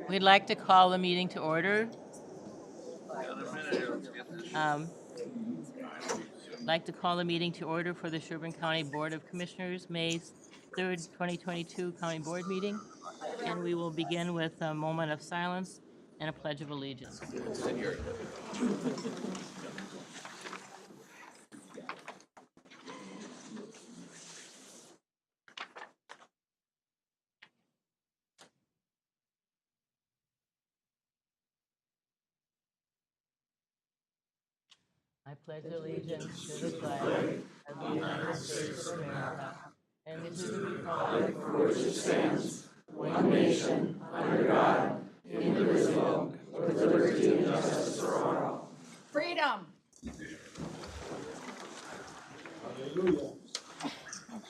We'd like to call the meeting to order. Like to call the meeting to order for the Sherburne County Board of Commissioners, May 3rd, 2022 County Board meeting. And we will begin with a moment of silence and a pledge of allegiance. I pledge allegiance to the flag of the United States of America and to the republic for which it stands, one nation, under God, indivisible, with liberty and justice for all. Freedom!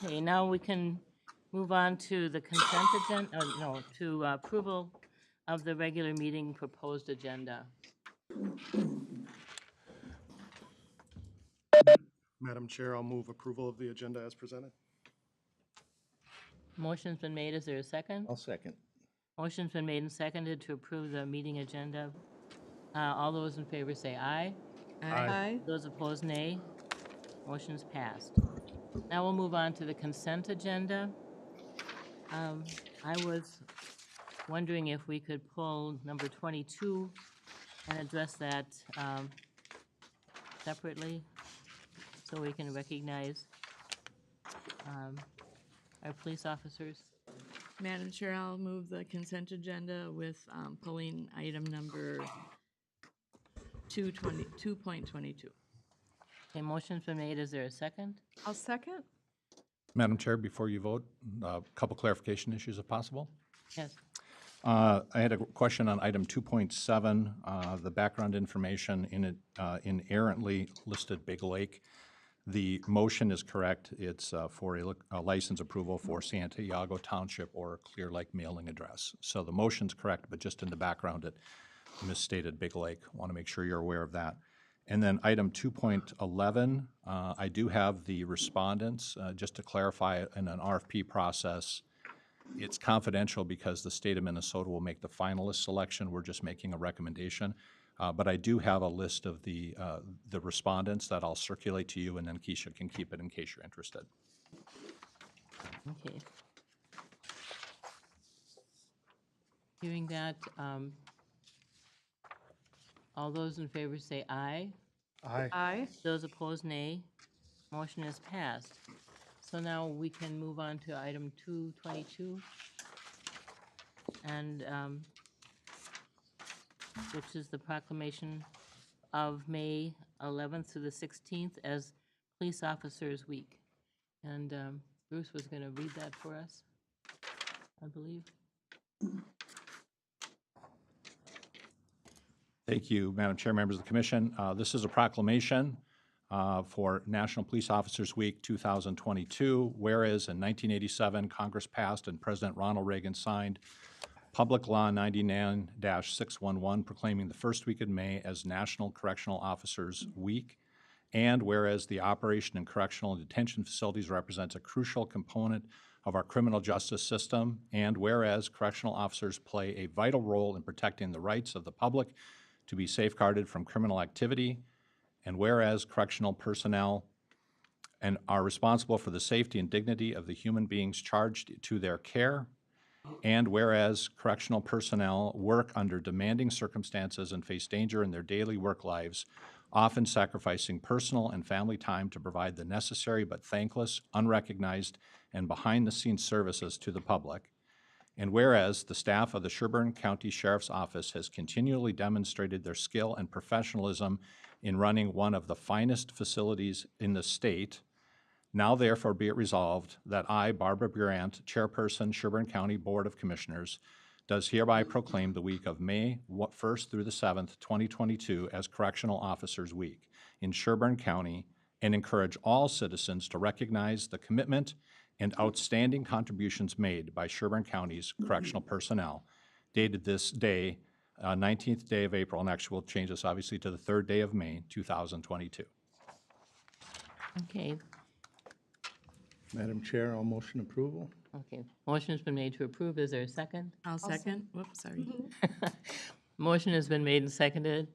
Okay, now we can move on to the consent agenda, to approval of the regular meeting proposed agenda. Madam Chair, I'll move approval of the agenda as presented. Motion's been made. Is there a second? I'll second. Motion's been made and seconded to approve the meeting agenda. All those in favor say aye. Aye. Those opposed, nay. Motion's passed. Now we'll move on to the consent agenda. I was wondering if we could pull number 22 and address that separately so we can recognize our police officers. Madam Chair, I'll move the consent agenda with pulling item number 2.22. Okay, motion's been made. Is there a second? I'll second. Madam Chair, before you vote, a couple clarification issues if possible. Yes. I had a question on item 2.7, the background information in it inerrantly listed Big Lake. The motion is correct. It's for a license approval for Santiago Township or Clear Lake mailing address. So the motion's correct, but just in the background it misstated Big Lake. Want to make sure you're aware of that. And then item 2.11, I do have the respondents. Just to clarify, in an RFP process, it's confidential because the state of Minnesota will make the finalist selection. We're just making a recommendation. But I do have a list of the respondents that I'll circulate to you, and then Keisha can keep it in case you're interested. Okay. Hearing that, all those in favor say aye. Aye. Aye. Those opposed, nay. Motion is passed. So now we can move on to item 2.22, and which is the proclamation of May 11th through the 16th as Police Officers Week. And Bruce was going to read that for us, I believe. Thank you, Madam Chair, members of the Commission. This is a proclamation for National Police Officers Week 2022, whereas in 1987, Congress passed and President Ronald Reagan signed Public Law 99-611, proclaiming the first week in May as National Correctional Officers Week, and whereas the operation in correctional and detention facilities represents a crucial component of our criminal justice system, and whereas correctional officers play a vital role in protecting the rights of the public to be safeguarded from criminal activity, and whereas correctional personnel and are responsible for the safety and dignity of the human beings charged to their care, and whereas correctional personnel work under demanding circumstances and face danger in their daily work lives, often sacrificing personal and family time to provide the necessary but thankless, unrecognized, and behind-the-scenes services to the public. And whereas the staff of the Sherburne County Sheriff's Office has continually demonstrated their skill and professionalism in running one of the finest facilities in the state, now therefore be it resolved that I, Barbara Burant, Chairperson, Sherburne County Board of Commissioners, does hereby proclaim the week of May 1st through the 7th, 2022 as Correctional Officers Week in Sherburne County, and encourage all citizens to recognize the commitment and outstanding contributions made by Sherburne County's correctional personnel, dated this day, 19th day of April, and actually we'll change this obviously to the 3rd day of May, 2022. Okay. Madam Chair, I'll motion approval. Okay, motion's been made to approve. Is there a second? I'll second. Whoops, sorry. Motion has been made and seconded.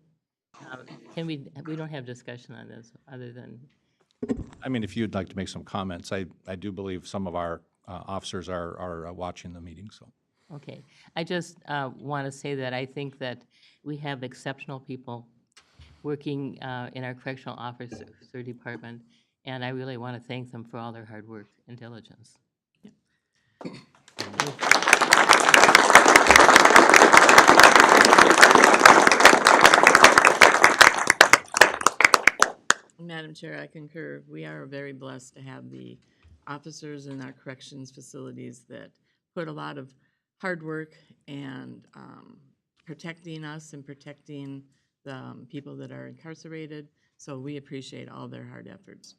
Can we don't have discussion on this other than, I mean, if you'd like to make some comments, I do believe some of our officers are watching the meeting, so. okay. I just want to say that I think that we have exceptional people working in our correctional officer department, and I really want to thank them for all their hard work and diligence. Madam Chair, I concur. We are very blessed to have the officers in our corrections facilities that put a lot of hard work and protecting us and protecting the people that are incarcerated. So we appreciate all their hard efforts.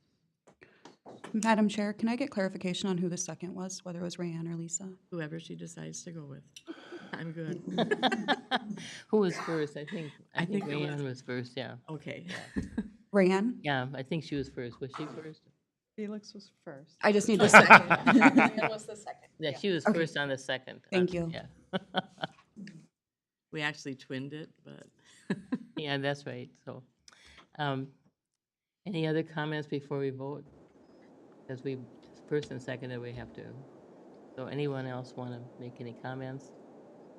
Madam Chair, can I get clarification on who the second was, whether it was Rayanne or Lisa? Whoever she decides to go with. I'm good. Who was first? I think I think it Rayanne was- was first, yeah. Okay. Rayanne? Yeah, I think she was first. Was she first? Felix was first. I just need the second. Rayanne was the second. Yeah, she was Okay. first on the second. Thank you. Yeah. We actually twinned it, but Yeah, that's right, so. Any other comments before we vote? Because we, first and seconded, we have to. So anyone else want to make any comments?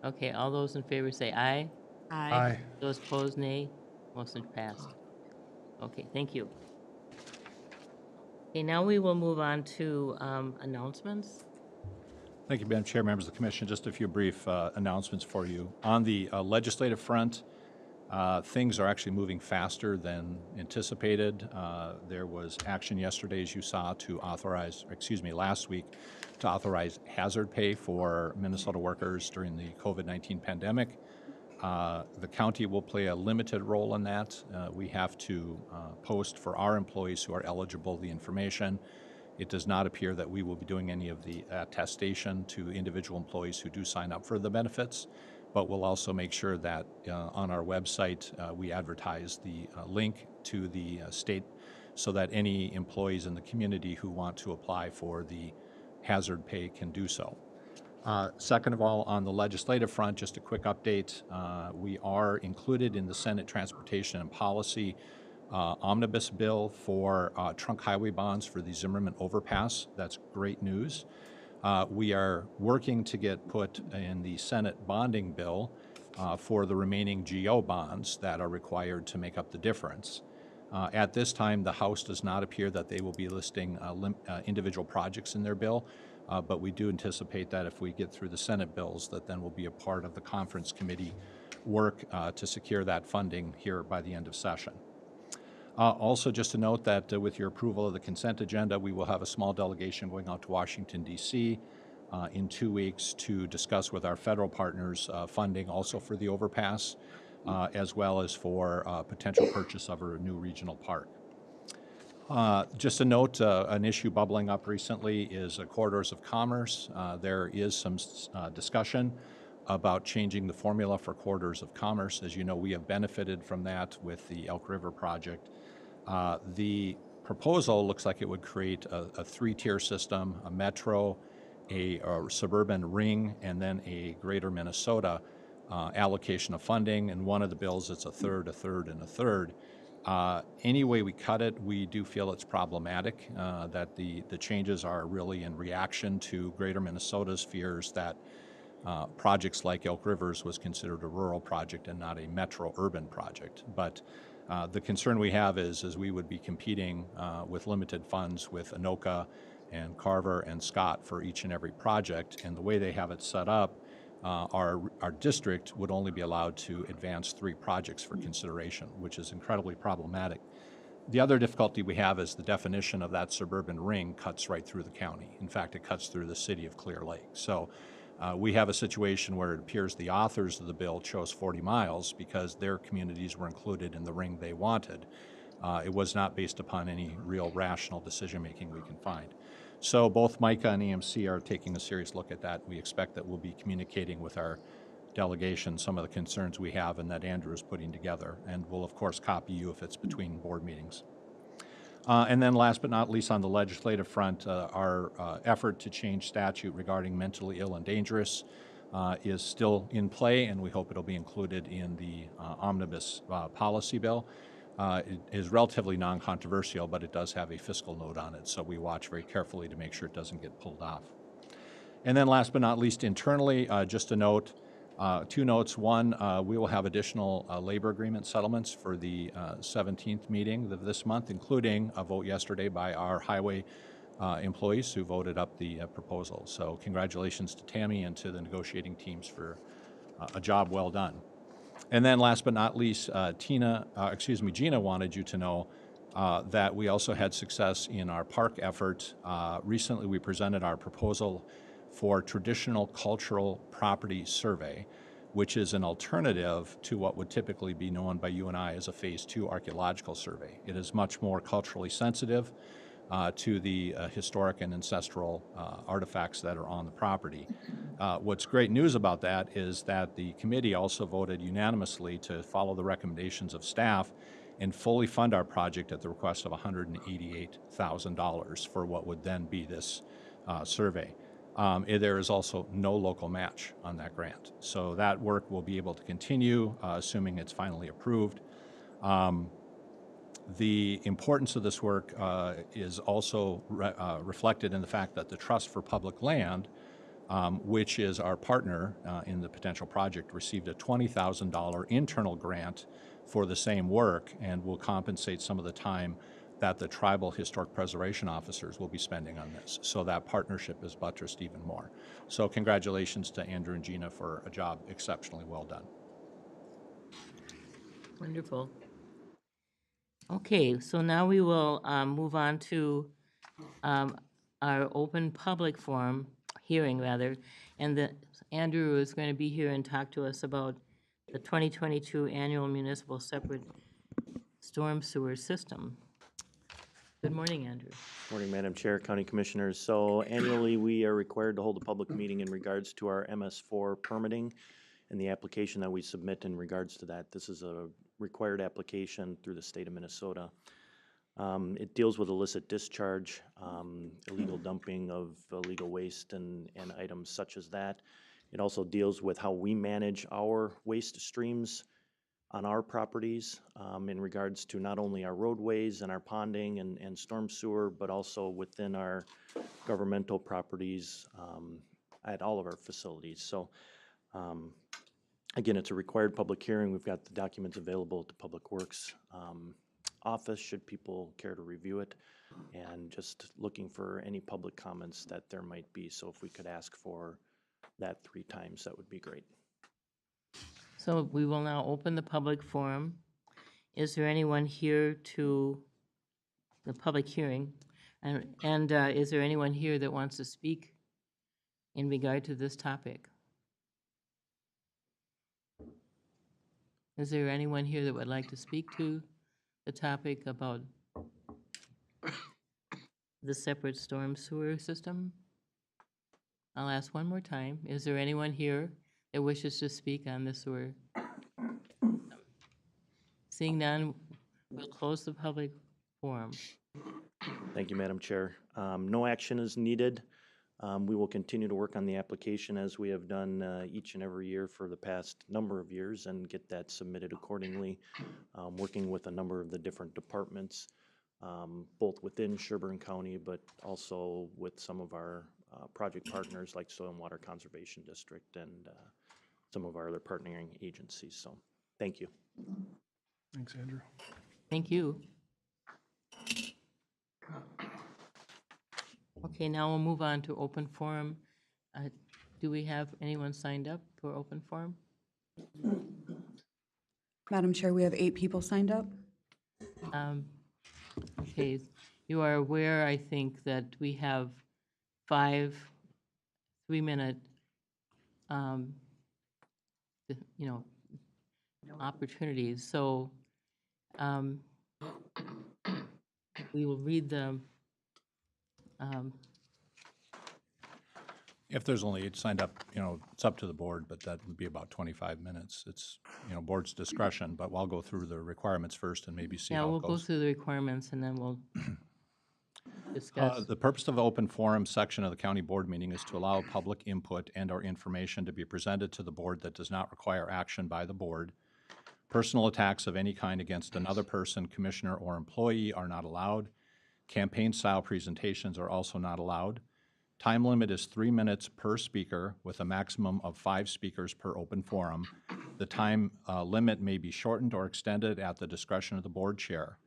Okay, all those in favor say aye. I. Those opposed, nay. Motion passed. Okay, thank you. Okay, now we will move on to announcements. Thank you, Madam Chair, members of the commission. Just a few brief announcements for you. On the legislative front, things are actually moving faster than anticipated. There was action yesterday, as you saw, to authorize, last week, to authorize hazard pay for Minnesota workers during the COVID-19 pandemic. The county will play a limited role in that. We have to post for our employees who are eligible the information. It does not appear that we will be doing any of the attestation to individual employees who do sign up for the benefits, but we'll also make sure that on our website we advertise the link to the state so that any employees in the community who want to apply for the hazard pay can do so. Second of all, on the legislative front, just a quick update. We are included in the Senate Transportation and Policy omnibus bill for trunk highway bonds for the Zimmerman overpass. That's great news. We are working to get put in the Senate bonding bill for the remaining GO bonds that are required to make up the difference. At this time, the House does not appear that they will be listing individual projects in their bill, but we do anticipate that if we get through the Senate bills, that then we'll be a part of the conference committee work to secure that funding here by the end of session. Also, just to note that with your approval of the consent agenda, we will have a small delegation going out to Washington, D.C. In 2 weeks to discuss with our federal partners funding also for the overpass, as well as for potential purchase of a new regional park. Just a note, an issue bubbling up recently is corridors of commerce. There is some discussion about changing the formula for corridors of commerce. As you know, we have benefited from that with the Elk River project. The proposal looks like it would create a three-tier system, a metro, a suburban ring, and then a greater Minnesota allocation of funding. In one of the bills, it's a third, and a third. Any way we cut it, we do feel it's problematic, that the changes are really in reaction to greater Minnesota's fears that projects like Elk Rivers was considered a rural project and not a metro urban project. But the concern we have is we would be competing with limited funds with Ymca and Carver and Scott for each and every project. And the way they have it set up, our district would only be allowed to advance 3 projects for consideration, which is incredibly problematic. The other difficulty we have is the definition of that suburban ring cuts right through the county. In fact, it cuts through the city of Clear Lake. So we have a situation where it appears the authors of the bill chose 40 miles because their communities were included in the ring they wanted. It was not based upon any real rational decision-making we can find. So both Ymca and Ymca are taking a serious look at that. We expect that we'll be communicating with our delegation some of the concerns we have and that Andrew is putting together. And we'll, of course, copy you if it's between board meetings. And then last but not least, on the legislative front, our effort to change statute regarding mentally ill and dangerous is still in play, and we hope it'll be included in the omnibus policy bill. It is relatively non-controversial, but it does have a fiscal note on it, so we watch very carefully to make sure it doesn't get pulled off. And then last but not least, internally, just a note, two notes. One, we will have additional labor agreement settlements for the 17th meeting of this month, including a vote yesterday by our highway employees who voted up the proposal. So congratulations to Tammy and to the negotiating teams for a job well done. And then last but not least, Gina wanted you to know that we also had success in our park effort. Recently, we presented our proposal for traditional cultural property survey, which is an alternative to what would typically be known by you and I as a Phase 2 archaeological survey. It is much more culturally sensitive to the historic and ancestral artifacts that are on the property. What's great news about that is that the committee also voted unanimously to follow the recommendations of staff and fully fund our project at the request of $188,000 for what would then be this survey. There is also no local match on that grant. So that work will be able to continue, assuming it's finally approved. The importance of this work is also reflected in the fact that the Trust for Public Land, which is our partner in the potential project, received a $20,000 internal grant for the same work and will compensate some of the time that the tribal historic preservation officers will be spending on this. So that partnership is buttressed even more. So congratulations to Andrew and Gina for a job exceptionally well done. Wonderful. Okay, so now we will move on to our open public forum, hearing rather, and Andrew is going to be here and talk to us about the 2022 annual municipal separate storm sewer system. Good morning, Andrew. Morning, Madam Chair, County Commissioners. So annually, we are required to hold a public meeting in regards to our MS4 permitting and the application that we submit in regards to that. This is a required application through the state of Minnesota. It deals with illicit discharge, illegal dumping of illegal waste and items such as that. It also deals with how we manage our waste streams on our properties in regards to not only our roadways and our ponding and storm sewer, but also within our governmental properties at all of our facilities. So again, it's a required public hearing. We've got the documents available at the Public Works office should people care to review it, and just looking for any public comments that there might be. So if we could ask for that 3 times, that would be great. So we will now open the public forum. Is there anyone here to the public hearing? And is there anyone here that wants to speak in regard to this topic? Is there anyone here that would like to speak to the topic about the separate storm sewer system? I'll ask one more time. Is there anyone here that wishes to speak on the sewer? Seeing none, we'll close the public forum. Thank you, Madam Chair. No action is needed. We will continue to work on the application as we have done each and every year for the past number of years and get that submitted accordingly, working with a number of the different departments, both within Sherburne County, but also with some of our project partners like Soil and Water Conservation District and some of our other partnering agencies. So thank you. Thanks, Andrew. Thank you. Okay, now we'll move on to open forum. Do we have anyone signed up for open forum? Madam Chair, we have 8 people signed up. Okay, you are aware, I think, that we have 5 3-minute, opportunities. So we will read the If there's only 8 signed up, it's up to the board, but that would be about 25 minutes. It's, board's discretion, but we'll go through the requirements first and maybe see Yeah, how we'll it go goes. through the requirements and then we'll discuss. The purpose of the open forum section of the county board meeting is to allow public input and/or information to be presented to the board that does not require action by the board. Personal attacks of any kind against another person, commissioner, or employee are not allowed. Campaign-style presentations are also not allowed. Time limit is 3 minutes per speaker with a maximum of 5 speakers per open forum. The time limit may be shortened or extended at the discretion of the board chair.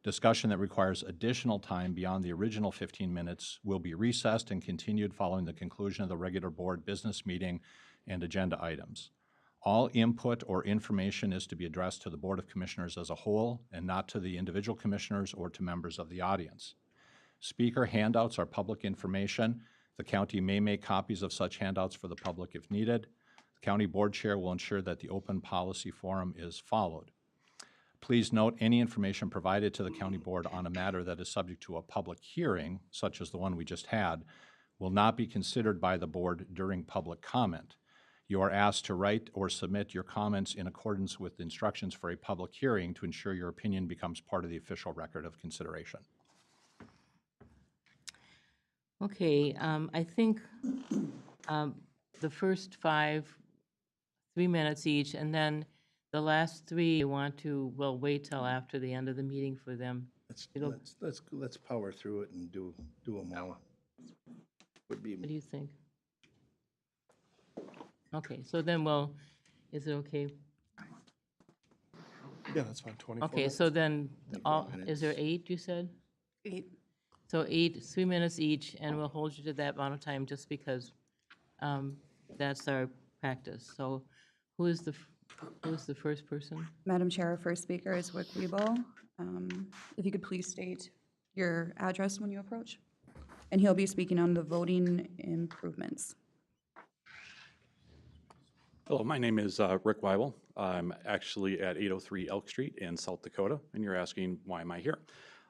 Discussion that requires additional time beyond the original 15 minutes will be recessed and continued following the conclusion of the regular board business meeting and agenda items. All input or information is to be addressed to the Board of Commissioners as a whole and not to the individual commissioners or to members of the audience. Speaker handouts are public information. The county may make copies of such handouts for the public if needed. The county board chair will ensure that the open policy forum is followed. Please note any information provided to the county board on a matter that is subject to a public hearing, such as the one we just had, will not be considered by the board during public comment. You are asked to write or submit your comments in accordance with the instructions for a public hearing to ensure your opinion becomes part of the official record of consideration. Okay, I think the first 5, 3 minutes each, and then the last 3, we'll wait till after the end of the meeting for them. Let's power through it and do them all. Would be, What do you think? Okay, so then is it okay? Yeah, that's fine, 24 Okay, minutes. so then, 24 is there minutes. 8, you said? 8. So 8, 3 minutes each, and we'll hold you to that amount of time just because that's our practice. So who is the first person? Madam Chair, our first speaker is Wick Weeble. If you could please state your address when you approach. And he'll be speaking on the voting improvements. Hello, my name is Rick Weibel. I'm actually at 803 Elk Street in South Dakota, and you're asking, why am I here?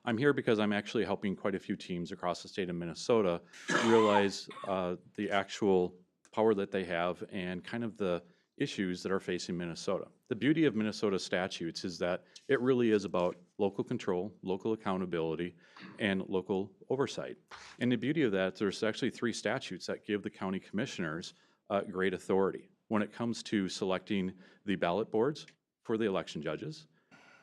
I'm here because I'm actually helping quite a few teams across the state of Minnesota realize the actual power that they have and kind of the issues that are facing Minnesota. The beauty of Minnesota statutes is that it really is about local control, local accountability, and local oversight. And the beauty of that, there's actually 3 statutes that give the county commissioners great authority when it comes to selecting the ballot boards for the election judges.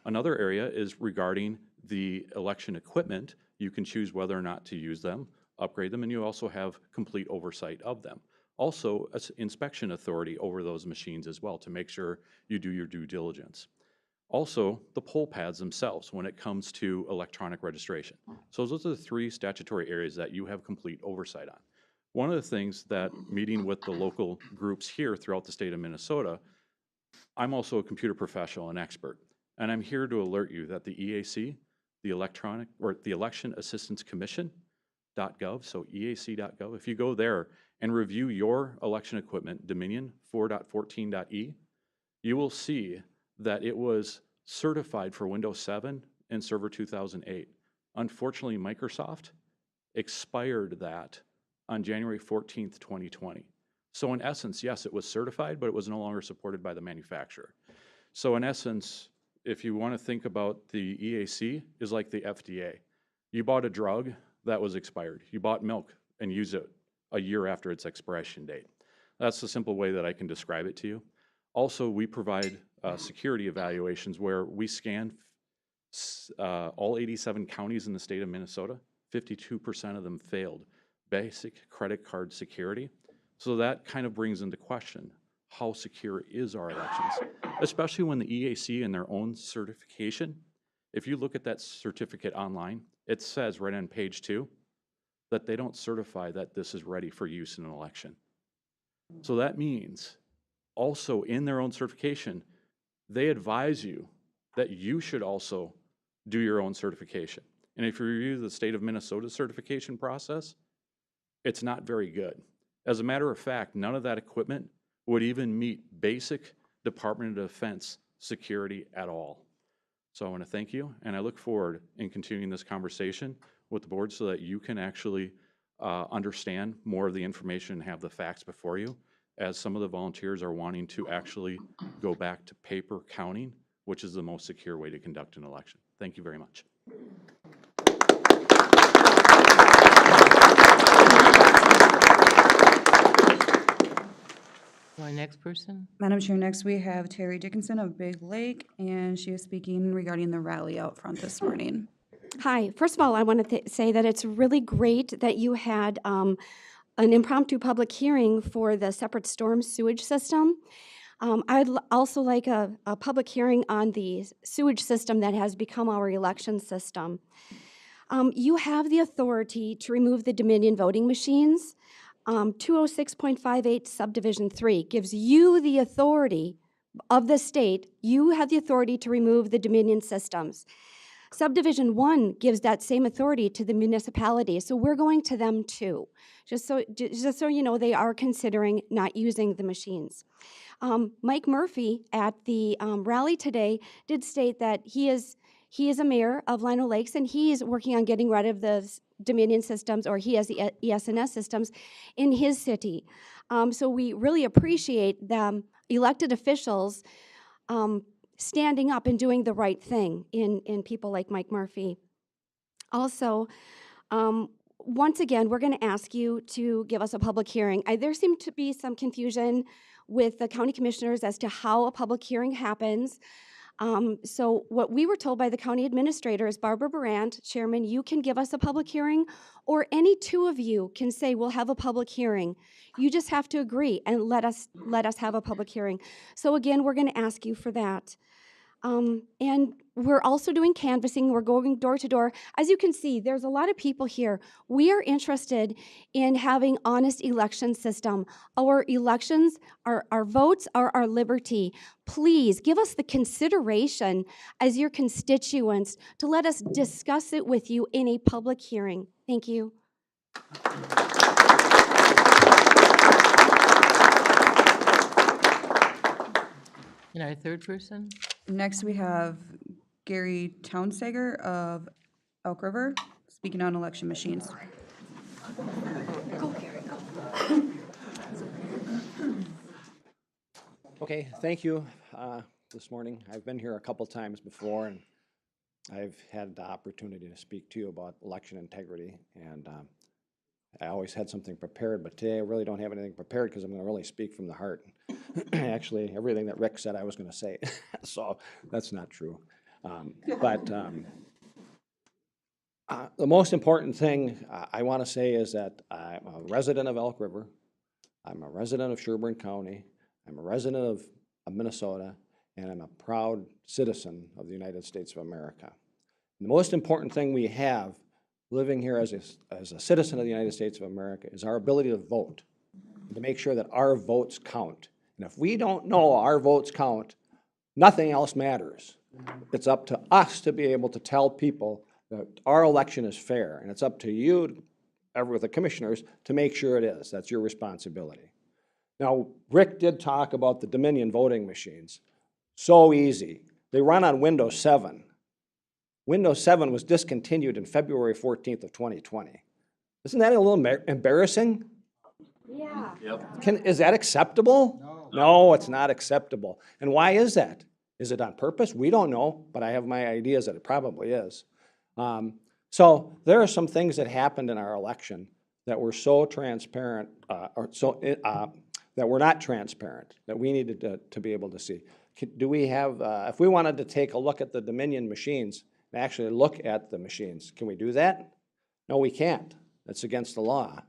Another area is regarding the election equipment. You can choose whether or not to use them, upgrade them, and you also have complete oversight of them. Also, inspection authority over those machines as well to make sure you do your due diligence. Also, the poll pads themselves when it comes to electronic registration. So those are the 3 statutory areas that you have complete oversight on. One of the things that meeting with the local groups here throughout the state of Minnesota, I'm also a computer professional and expert, and I'm here to alert you that the EAC, the Election Assistance Commission.gov, so EAC.gov, if you go there and review your election equipment, Dominion 4.14.e, you will see that it was certified for Windows 7 and Server 2008. Unfortunately, Microsoft expired that on January 14th, 2020. So in essence, yes, it was certified, but it was no longer supported by the manufacturer. So in essence, if you want to think about the EAC is like the FDA. You bought a drug that was expired. You bought milk and used it a year after its expiration date. That's the simple way that I can describe it to you. Also, we provide security evaluations where we scan all 87 counties in the state of Minnesota. 52% of them failed basic credit card security. So that kind of brings into question how secure is our elections, especially when the EAC in their own certification, if you look at that certificate online, it says right on page 2 that they don't certify that this is ready for use in an election. So that means also in their own certification, they advise you that you should also do your own certification. And if you review the state of Minnesota certification process, it's not very good. As a matter of fact, none of that equipment would even meet basic Department of Defense security at all. So I want to thank you, and I look forward in continuing this conversation with the board so that you can actually understand more of the information and have the facts before you, as some of the volunteers are wanting to actually go back to paper counting, which is the most secure way to conduct an election. Thank you very much. My next person? Madam Chair, next we have Terry Dickinson of Big Lake, and she is speaking regarding the rally out front this morning. Hi. First of all, I want to say that it's really great that you had an impromptu public hearing for the separate storm sewage system. I'd also like a public hearing on the sewage system that has become our election system. You have the authority to remove the Dominion voting machines. 206.58 subdivision 3 gives you the authority of the state. You have the authority to remove the Dominion systems. Subdivision 1 gives that same authority to the municipality, so we're going to them too. Just so you know, they are considering not using the machines. Mike Murphy at the rally today did state that he is a mayor of Lino Lakes, and he is working on getting rid of the Dominion systems, or he has the ES&S systems in his city. So we really appreciate the elected officials standing up and doing the right thing in people like Mike Murphy. Also, once again, we're going to ask you to give us a public hearing. There seemed to be some confusion with the county commissioners as to how a public hearing happens. So what we were told by the county administrator is, Barbara Brandt, Chairman, you can give us a public hearing, or any two of you can say we'll have a public hearing. You just have to agree and let us have a public hearing. So again, we're going to ask you for that. And we're also doing canvassing. We're going door to door. As you can see, there's a lot of people here. We are interested in having honest election system. Our elections, our votes are our liberty. Please give us the consideration as your constituents to let us discuss it with you in a public hearing. Thank you. And our third person? Next, we have Gary Townsager of Elk River, speaking on election machines. Go, Gary, go. Okay, thank you this morning. I've been here a couple times before, and I've had the opportunity to speak to you about election integrity, and I always had something prepared, but today I really don't have anything prepared because I'm going to really speak from the heart. Actually, everything that Rick said I was going to say, so that's not true. The most important thing I want to say is that I'm a resident of Elk River. I'm a resident of Sherburne County. I'm a resident of Minnesota, and I'm a proud citizen of the United States of America. And the most important thing we have living here as a citizen of the United States of America is our ability to vote, and to make sure that our votes count. And if we don't know our votes count, nothing else matters. It's up to us to be able to tell people that our election is fair, and it's up to you, with the commissioners, to make sure it is. That's your responsibility. Now, Rick did talk about the Dominion voting machines. So easy. They run on Windows 7. Windows 7 was discontinued in February 14th of 2020. Isn't that a little embarrassing? Yeah. Yep. Is that acceptable? No, it's not acceptable. And why is that? Is it on purpose? We don't know, but I have my ideas that it probably is. So there are some things that happened in our election that were so transparent, that were not transparent, that we needed to be able to see. Do we have, if we wanted to take a look at the Dominion machines and actually look at the machines, can we do that? No, we can't. That's against the law.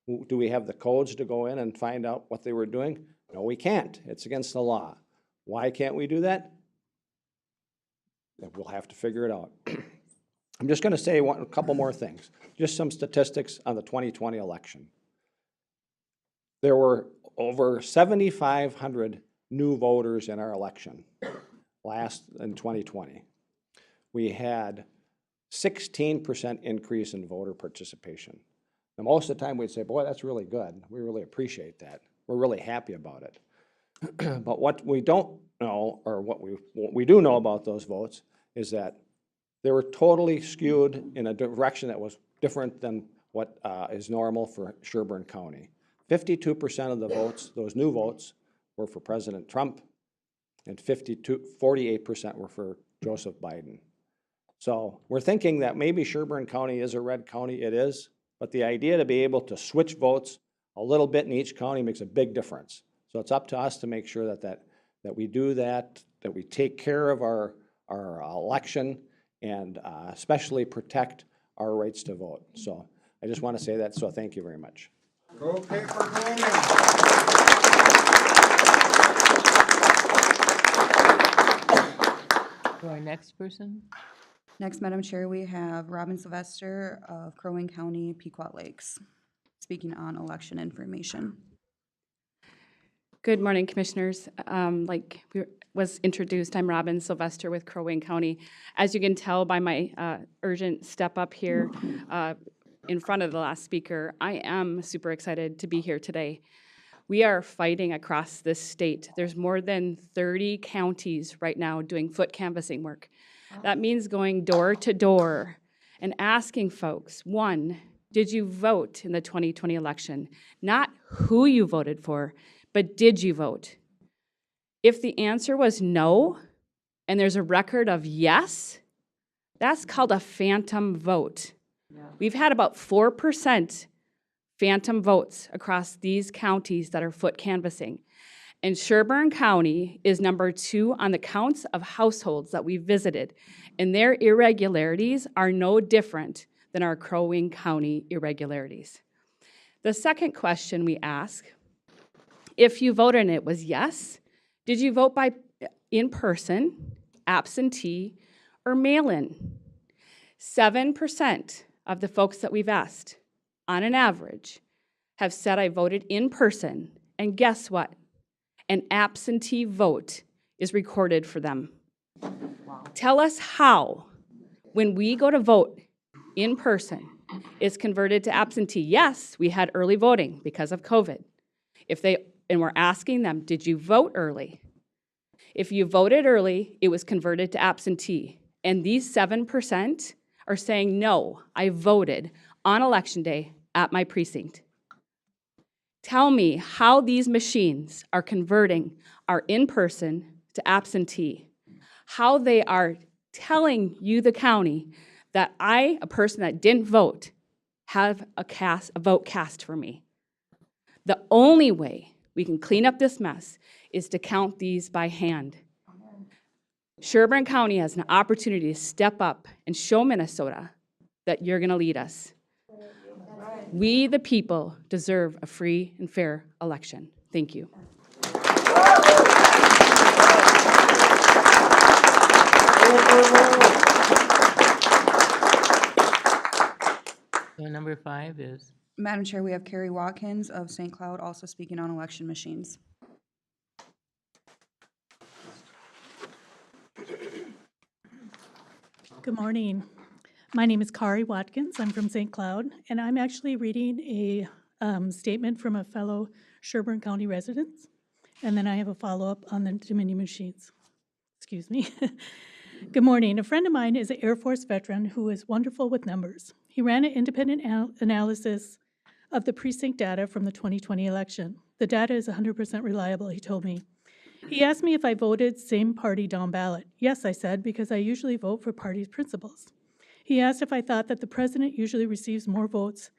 Do we have the codes to go in and find out what they were doing? No, we can't. It's against the law. Why can't we do that? We'll have to figure it out. I'm just going to say a couple more things. Just some statistics on the 2020 election. There were over 7,500 new voters in our election in 2020. We had 16% increase in voter participation. Now, most of the time we'd say, boy, that's really good. We really appreciate that. We're really happy about it. But what we don't know, or what we do know about those votes, is that they were totally skewed in a direction that was different than what is normal for Sherburne County. 52% of the votes, those new votes, were for President Trump, and 48% were for Joseph Biden. So we're thinking that maybe Sherburne County is a red county. It is, but the idea to be able to switch votes a little bit in each county makes a big difference. So it's up to us to make sure that we do that we take care of our election, and especially protect our rights to vote. So I just want to say that, so thank you very much. Go paper, go! To our next person. Next, Madam Chair, we have Robin Sylvester of Crow Wing County, Pequot Lakes, speaking on election information. Good morning, Commissioners. Was introduced, I'm Robin Sylvester with Crow Wing County. As you can tell by my urgent step up here in front of the last speaker, I am super excited to be here today. We are fighting across this state. There's more than 30 counties right now doing foot canvassing work. That means going door to door and asking folks, one, did you vote in the 2020 election? Not who you voted for, but did you vote? If the answer was no, and there's a record of yes, that's called a phantom vote. We've had about 4% phantom votes across these counties that are foot canvassing. And Sherburne County is number 2 on the counts of households that we visited. And their irregularities are no different than our Crow Wing County irregularities. The second question we ask, if you voted and it was yes, did you vote by in person, absentee, or mail-in? 7% of the folks that we've asked, on an average, have said I voted in person, and guess what? An absentee vote is recorded for them. Wow. Tell us how, when we go to vote in person, it's converted to absentee. Yes, we had early voting because of COVID. And we're asking them, did you vote early? If you voted early, it was converted to absentee. And these 7% are saying, no, I voted on election day at my precinct. Tell me how these machines are converting our in-person to absentee, how they are telling you, the county, that I, a person that didn't vote, have a vote cast for me. The only way we can clean up this mess is to count these by hand. Sherburne County has an opportunity to step up and show Minnesota that you're going to lead us. We, the people, deserve a free and fair election. Thank you. So number 5 is? Madam Chair, we have Carrie Watkins of St. Cloud also speaking on election machines. Good morning. My name is Kari Watkins. I'm from St. Cloud, and I'm actually reading a statement from a fellow Sherburne County resident, and then I have a follow-up on the Diminish machines. Excuse me. Good morning. A friend of mine is an Air Force veteran who is wonderful with numbers. He ran an independent analysis of the precinct data from the 2020 election. The data is 100% reliable, he told me. He asked me if I voted same party down ballot. Yes, I said, because I usually vote for party principles. He asked if I thought that the president usually receives more votes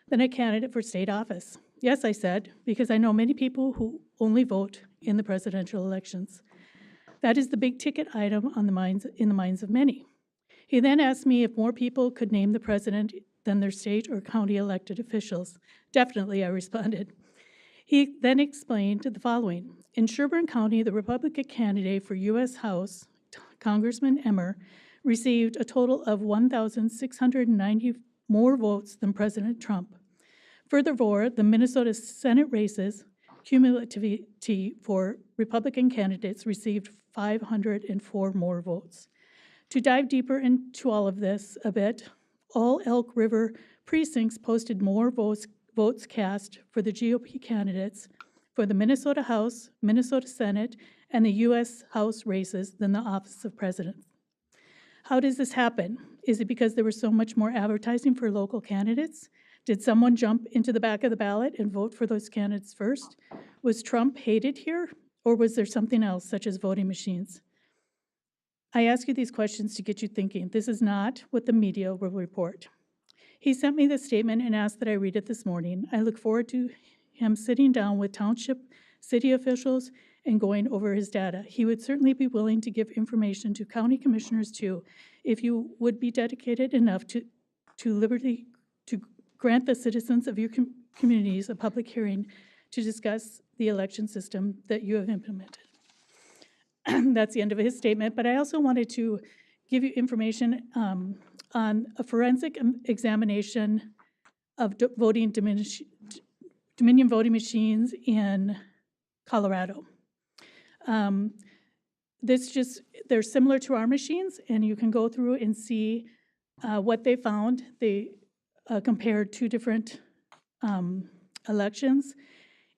than a candidate for state office. Yes, I said, because I know many people who only vote in the presidential elections. That is the big ticket item on in the minds of many. He then asked me if more people could name the president than their state or county elected officials. Definitely, I responded. He then explained the following. In Sherburne County, the Republican candidate for U.S. House, Congressman Ymca, received a total of 1,690 more votes than President Trump. Furthermore, the Minnesota Senate races, cumulatively for Republican candidates, received 504 more votes. To dive deeper into all of this a bit, all Elk River precincts posted more votes cast for the GOP candidates for the Minnesota House, Minnesota Senate, and the U.S. House races than the office of president. How does this happen? Is it because there was so much more advertising for local candidates? Did someone jump into the back of the ballot and vote for those candidates first? Was Trump hated here, or was there something else, such as voting machines? I ask you these questions to get you thinking. This is not what the media will report. He sent me this statement and asked that I read it this morning. I look forward to him sitting down with township, city officials, and going over his data. He would certainly be willing to give information to county commissioners too, if you would be dedicated enough to grant the citizens of your communities a public hearing to discuss the election system that you have implemented. That's the end of his statement, but I also wanted to give you information on a forensic examination of Dominion voting machines in Colorado. They're similar to our machines, and you can go through and see what they found. They compared two different elections,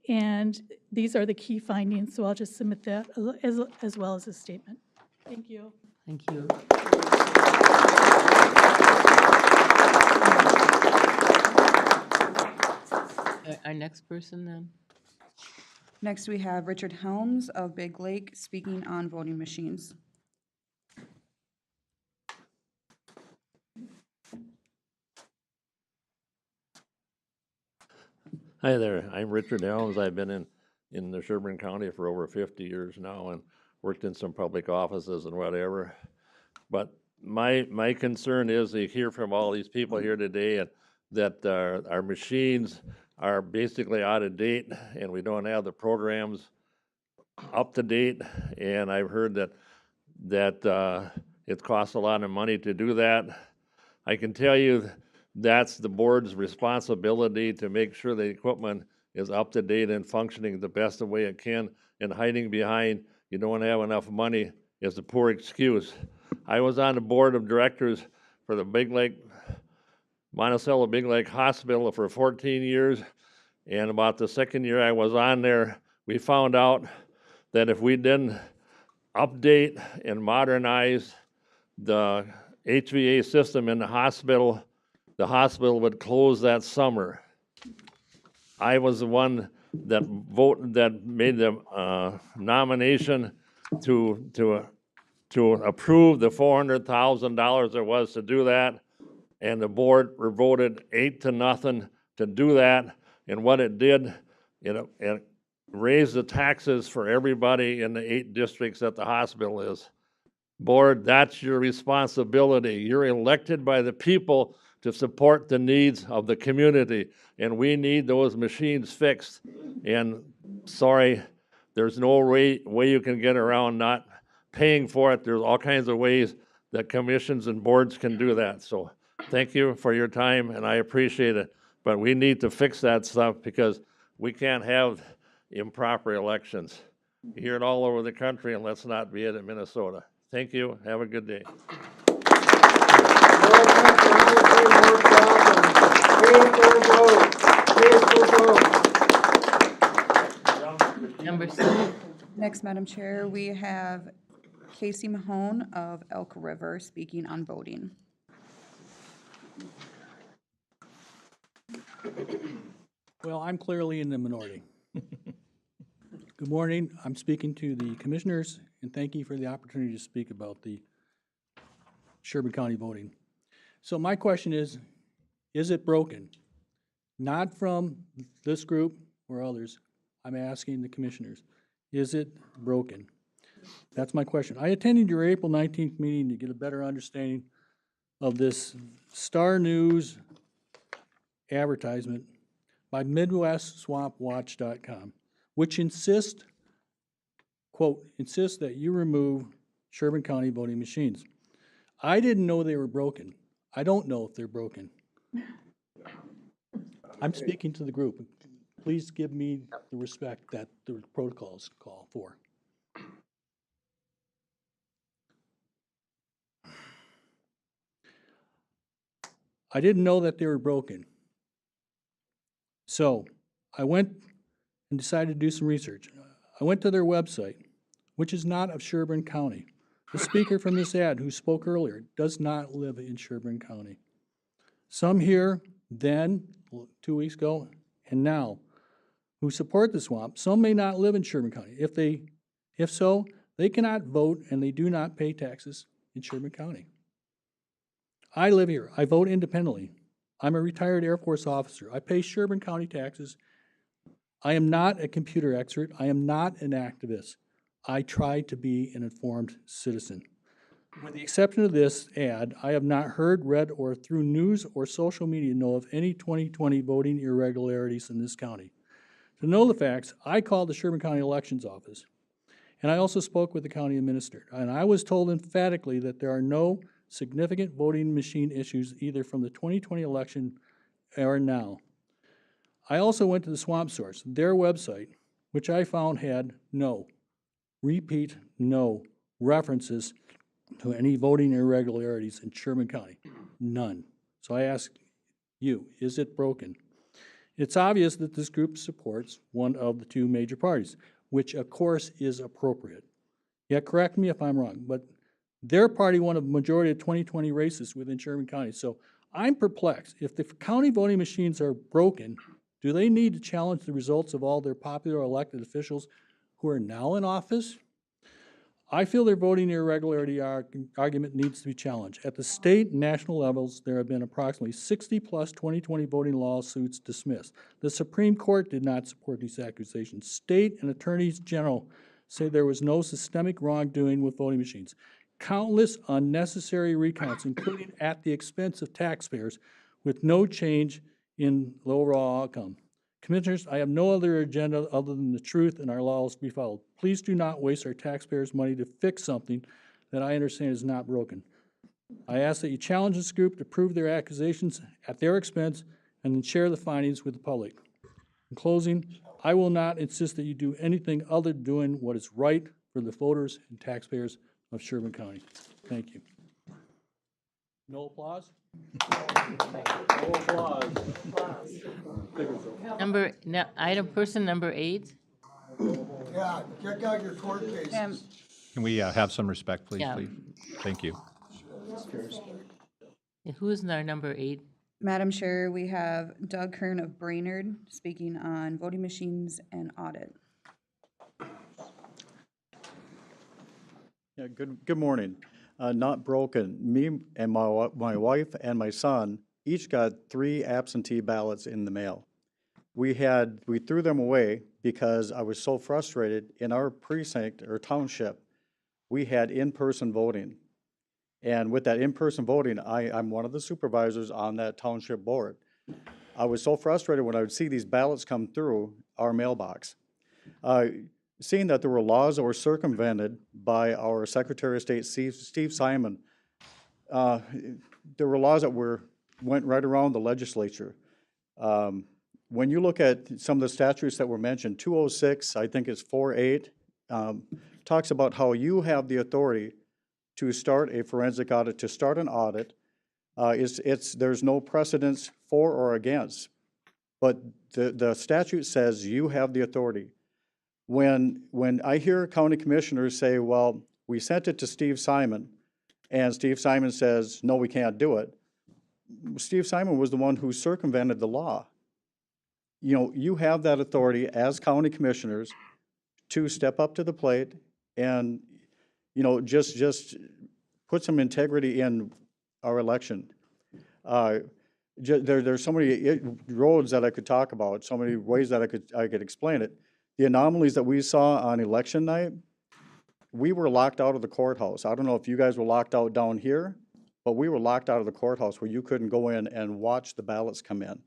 and these are the key findings, so I'll just submit that as well as a statement. Thank you. Thank you. Our next person then? Next, we have Richard Helms of Big Lake speaking on voting machines. Hi there, I'm Richard Helms. I've been in the Sherburne County for over 50 years now and worked in some public offices and whatever. But my concern is to hear from all these people here today and that our machines are basically out of date and we don't have the programs up to date. And I've heard that it costs a lot of money to do that. I can tell you that's the board's responsibility to make sure the equipment is up to date and functioning the best way it can, and hiding behind you don't have enough money is a poor excuse. I was on the board of directors for the Monticello Big Lake Hospital for 14 years, and about the second year I was on there, we found out that if we didn't update and modernize the HVA system in the hospital would close that summer. I was the one that made the nomination to approve the $400,000 there was to do that, and the board voted 8-0 to do that. And what it did, it raised the taxes for everybody in the 8 districts that the hospital is. Board, that's your responsibility. You're elected by the people to support the needs of the community, and we need those machines fixed. And sorry, there's no way you can get around not paying for it. There's all kinds of ways that commissions and boards can do that. So thank you for your time, and I appreciate it. But we need to fix that stuff because we can't have improper elections. You hear it all over the country, and let's not be it in Minnesota. Thank you. Have a good day. Number 7. Next, Madam Chair, we have Casey Mahone of Elk River speaking on voting. Well, I'm clearly in the minority. Good morning. I'm speaking to the commissioners, and thank you for the opportunity to speak about the Sherburne County voting. So my question is it broken? Not from this group or others. I'm asking the commissioners, is it broken? That's my question. I attended your April 19th meeting to get a better understanding of this Star News advertisement by MidwestSwampWatch.com, which insists that you remove Sherburne County voting machines. I didn't know they were broken. I don't know if they're broken. I'm speaking to the group. Please give me the respect that the protocols call for. I didn't know that they were broken. So I went and decided to do some research. I went to their website, which is not of Sherburne County. The speaker from this ad who spoke earlier does not live in Sherburne County. Some here then 2 weeks ago, and now, who support the swamp. Some may not live in Sherburne County. If so, they cannot vote and they do not pay taxes in Sherburne County. I live here. I vote independently. I'm a retired Air Force officer. I pay Sherburne County taxes. I am not a computer expert. I am not an activist. I try to be an informed citizen. With the exception of this ad, I have not heard, read, or through news or social media know of any 2020 voting irregularities in this county. To know the facts, I called the Sherburne County Elections Office, and I also spoke with the county administrator, and I was told emphatically that there are no significant voting machine issues either from the 2020 election or now. I also went to the Swamp Source, their website, which I found had no references to any voting irregularities in Sherburne County. None. So I ask you, is it broken? It's obvious that this group supports one of the two major parties, which of course is appropriate. Yeah, correct me if I'm wrong, but their party won a majority of 2020 races within Sherburne County. So I'm perplexed. If the county voting machines are broken, do they need to challenge the results of all their popular elected officials who are now in office? I feel their voting irregularity argument needs to be challenged. At the state and national levels, there have been approximately 60-plus 2020 voting lawsuits dismissed. The Supreme Court did not support these accusations. State and attorneys general say there was no systemic wrongdoing with voting machines. Countless unnecessary recounts, including at the expense of taxpayers, with no change in the overall outcome. Commissioners, I have no other agenda other than the truth and our laws to be followed. Please do not waste our taxpayers' money to fix something that I understand is not broken. I ask that you challenge this group to prove their accusations at their expense and then share the findings with the public. In closing, I will not insist that you do anything other than doing what is right for the voters and taxpayers of Sherburne County. Thank you. No applause? No applause. Person number 8. Yeah, check out your court cases. Can we have some respect, please, Yeah. please? Thank you. Who is our number 8? Madam Chair, we have Doug Kern of Brainerd speaking on voting machines and audit. Yeah, good morning. Not broken. Me and my wife and my son each got 3 absentee ballots in the mail. We threw them away because I was so frustrated. In our precinct or township, we had in-person voting. And with that in-person voting, I'm one of the supervisors on that township board. I was so frustrated when I would see these ballots come through our mailbox. Seeing that there were laws that were circumvented by our Secretary of State, Steve Simon, there were laws that went right around the legislature. When you look at some of the statutes that were mentioned, 206, I think it's 48, talks about how you have the authority to start a forensic audit, to start an audit. There's no precedence for or against, but the statute says you have the authority. When I hear county commissioners say, well, we sent it to Steve Simon, and Steve Simon says, no, we can't do it, Steve Simon was the one who circumvented the law. You know, you have that authority as county commissioners to step up to the plate and, you know, just put some integrity in our election. There's so many roads that I could talk about, so many ways that I could explain it. The anomalies that we saw on election night, we were locked out of the courthouse. I don't know if you guys were locked out down here, but we were locked out of the courthouse where you couldn't go in and watch the ballots come in.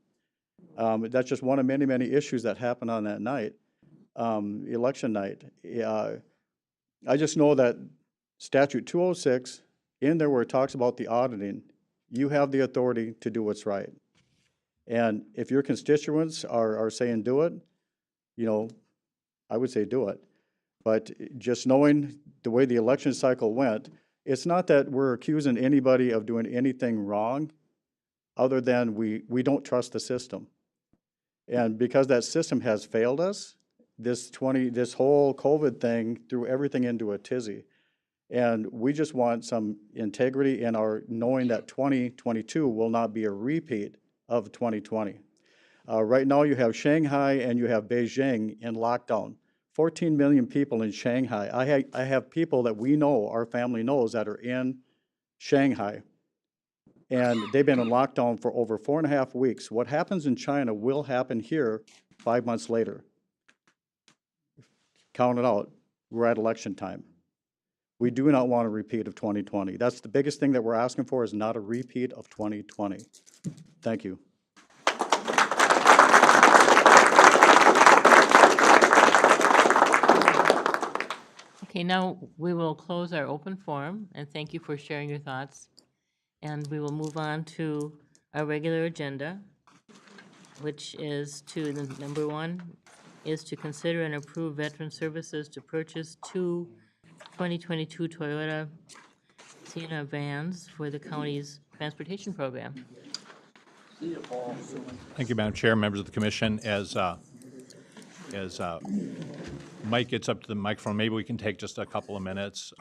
That's just one of many, many issues that happened on that night, election night. I just know that statute 206, in there where it talks about the auditing, you have the authority to do what's right. And if your constituents are saying do it, you know, I would say do it. But just knowing the way the election cycle went, it's not that we're accusing anybody of doing anything wrong other than we don't trust the system. And because that system has failed us, this whole COVID thing threw everything into a tizzy. And we just want some integrity in our knowing that 2022 will not be a repeat of 2020. Right now, you have Shanghai and you have Beijing in lockdown. 14 million people in Shanghai. I have people that we know, our family knows, that are in Shanghai. And they've been in lockdown for over 4.5 weeks. What happens in China will happen here 5 months later. Count it out. We're at election time. We do not want a repeat of 2020. That's the biggest thing that we're asking for, is not a repeat of 2020. Thank you. Okay, now we will close our open forum, and thank you for sharing your thoughts. And we will move on to our regular agenda, which is to, the number one, is to consider and approve Veteran Services to purchase 2 2022 Toyota Sienna vans for the county's transportation program. Thank you, Madam Chair, members of the commission. As Mike gets up to the microphone, maybe we can take just a couple of minutes.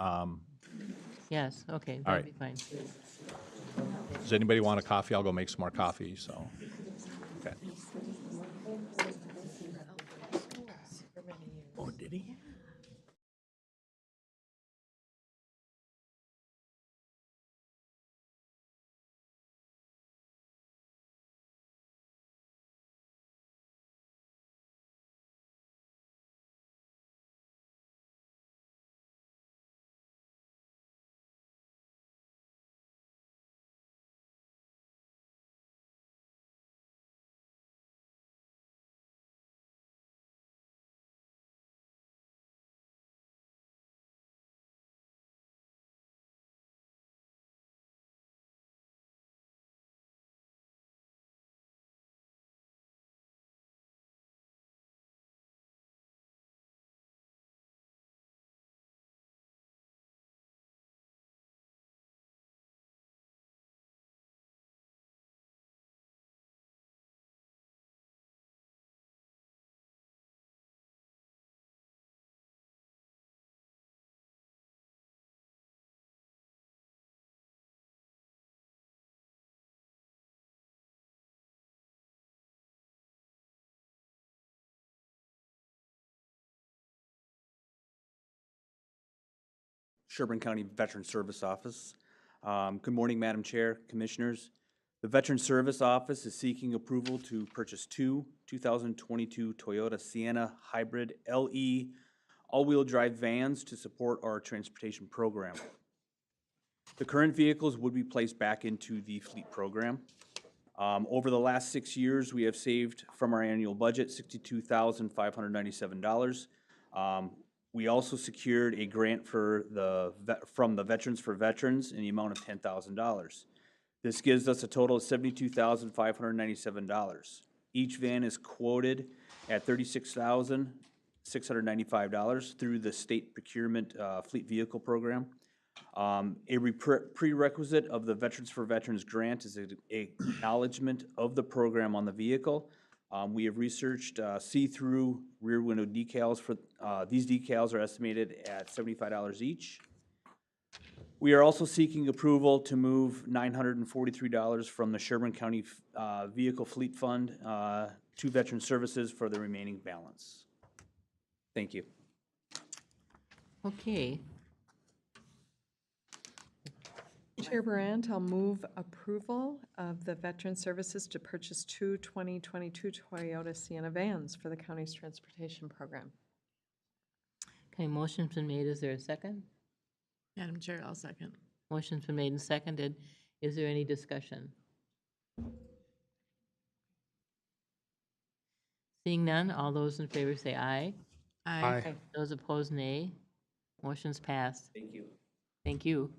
Yes, okay, All that'd right. be fine. Does anybody want a coffee? I'll go make some more coffee, so. Okay. Oh, did he? Sherburne County Veteran Service Office. Good morning, Madam Chair, Commissioners. The Veteran Service Office is seeking approval to purchase 2 2022 Toyota Sienna Hybrid LE all-wheel drive vans to support our transportation program. The current vehicles would be placed back into the fleet program. Over the last 6 years, we have saved from our annual budget $62,597. We also secured a grant for from the Veterans for Veterans in the amount of $10,000. This gives us a total of $72,597. Each van is quoted at $36,695 through the state procurement fleet vehicle program. A prerequisite of the Veterans for Veterans grant is an acknowledgement of the program on the vehicle. We have researched see-through rear window decals. For these decals are estimated at $75 each. We are also seeking approval to move $943 from the Sherburne County Vehicle Fleet Fund to Veteran Services for the remaining balance. Thank you. Okay, Chair Brandt, I'll move approval of the Veteran Services to purchase 2 2022 Toyota Sienna vans for the county's transportation program. okay, motion's been made. Is there a second? Madam Chair, I'll second. Motion's been made and seconded. Is there any discussion? Seeing none, all those in favor say aye. Aye. Aye. Those opposed, nay. Motion's passed. Thank you. Thank you.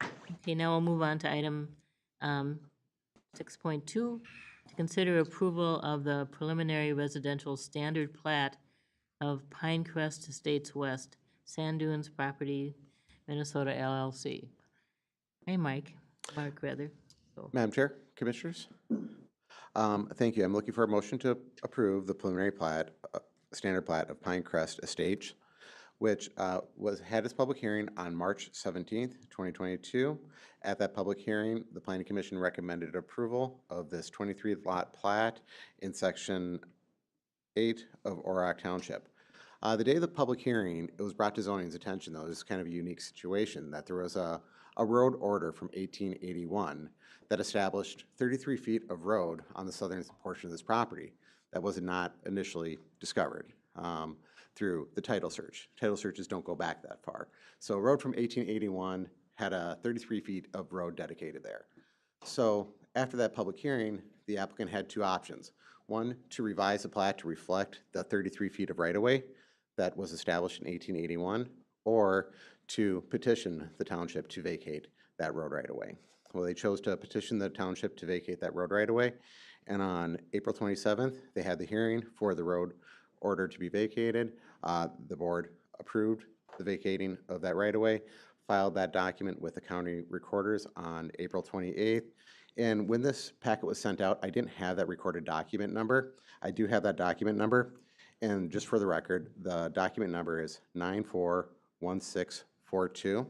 Okay, now we'll move on to item 6.2, to consider approval of the preliminary residential standard plat of Pinecrest Estates West, Sand Dunes Property, Minnesota LLC. Hey, Mark, rather. So, Madam Chair, Commissioners, thank you. I'm looking for a motion to approve the preliminary plat, standard plat of Pinecrest Estates which had its public hearing on March 17th, 2022. At that public hearing, the Planning Commission recommended approval of this 23-lot plat in Section 8 of Township. The day of the public hearing, it was brought to zoning's attention, though, this is kind of a unique situation, that there was a road order from 1881 that established 33 feet of road on the southern portion of this property that was not initially discovered through the title search. Title searches don't go back that far. So a road from 1881 had 33 feet of road dedicated there. So after that public hearing, the applicant had two options. One, to revise the plat to reflect the 33 feet of right-of-way that was established in 1881, or to petition the township to vacate that road right-of-way. Well, they chose to petition the township to vacate that road right-of-way, and on April 27th, they had the hearing for the road order to be vacated. The board approved the vacating of that right-of-way, filed that document with the county recorders on April 28th, and when this packet was sent out, I didn't have that recorded document number. I do have that document number, and just for the record, the document number is 941642,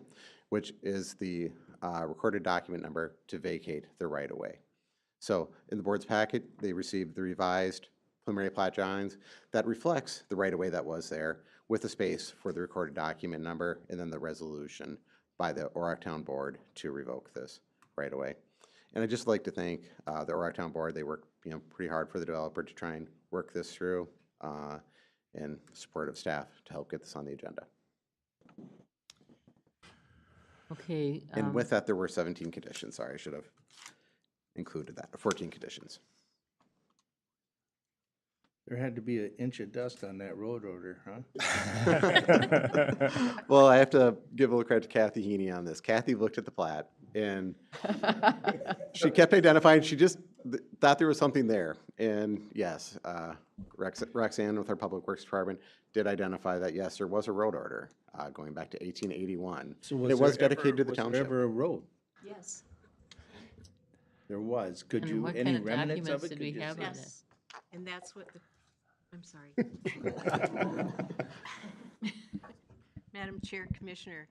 which is the recorded document number to vacate the right-of-way. So in the board's packet, they received the revised preliminary plat drawings that reflects the right-of-way that was there with a space for the recorded document number and then the resolution by the Town Board to revoke this right-of-way. And I'd just like to thank the Town Board. They worked pretty hard for the developer to try and work this through and support of staff to help get this on the agenda. Okay. And with that, there were 17 conditions. Sorry, I should have included that, 14 conditions. There had to be an inch of dust on that road order, huh? Well, I have to give a little credit to Kathy Heaney on this. Kathy looked at the plat and she kept identifying, she just thought there was something there. And yes, Roxanne with our Public Works Department did identify that, yes, there was a road order going back to 1881. So it was dedicated to the was township. there ever a road? Yes. There was. Could And you, what any kind of remnants of documents it? did we could you have say? on it? Yes, and that's what the, I'm sorry. Madam Chair, Commissioner,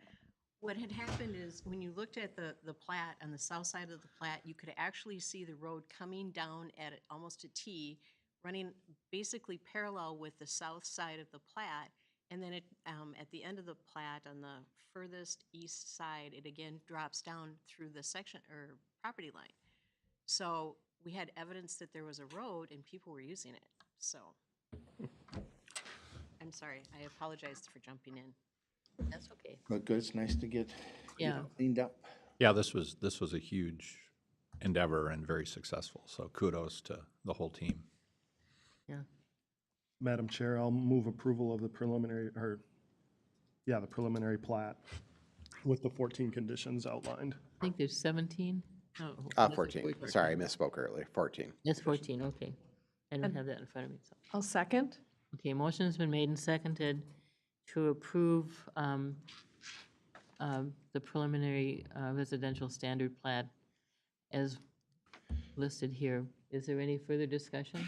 what had happened is when you looked at the plat, on the south side of the plat, you could actually see the road coming down at almost a T, running basically parallel with the south side of the plat. And then it, at the end of the plat, on the furthest east side, it again drops down through the section or property line. So we had evidence that there was a road and people were using it. So I'm sorry, I apologize for jumping in. That's okay. But good, it's nice to get Yeah. cleaned up. Yeah, this was a huge endeavor and very successful, so kudos to the whole team. Yeah. Madam Chair, I'll move approval of the preliminary plat with the 14 conditions outlined. I think there's 17. Oh, 14. Sorry, I misspoke earlier. 14. That's 14, okay. I don't have that in front of me. So. I'll second. Okay, motion's been made and seconded to approve the preliminary residential standard plat as listed here. Is there any further discussion?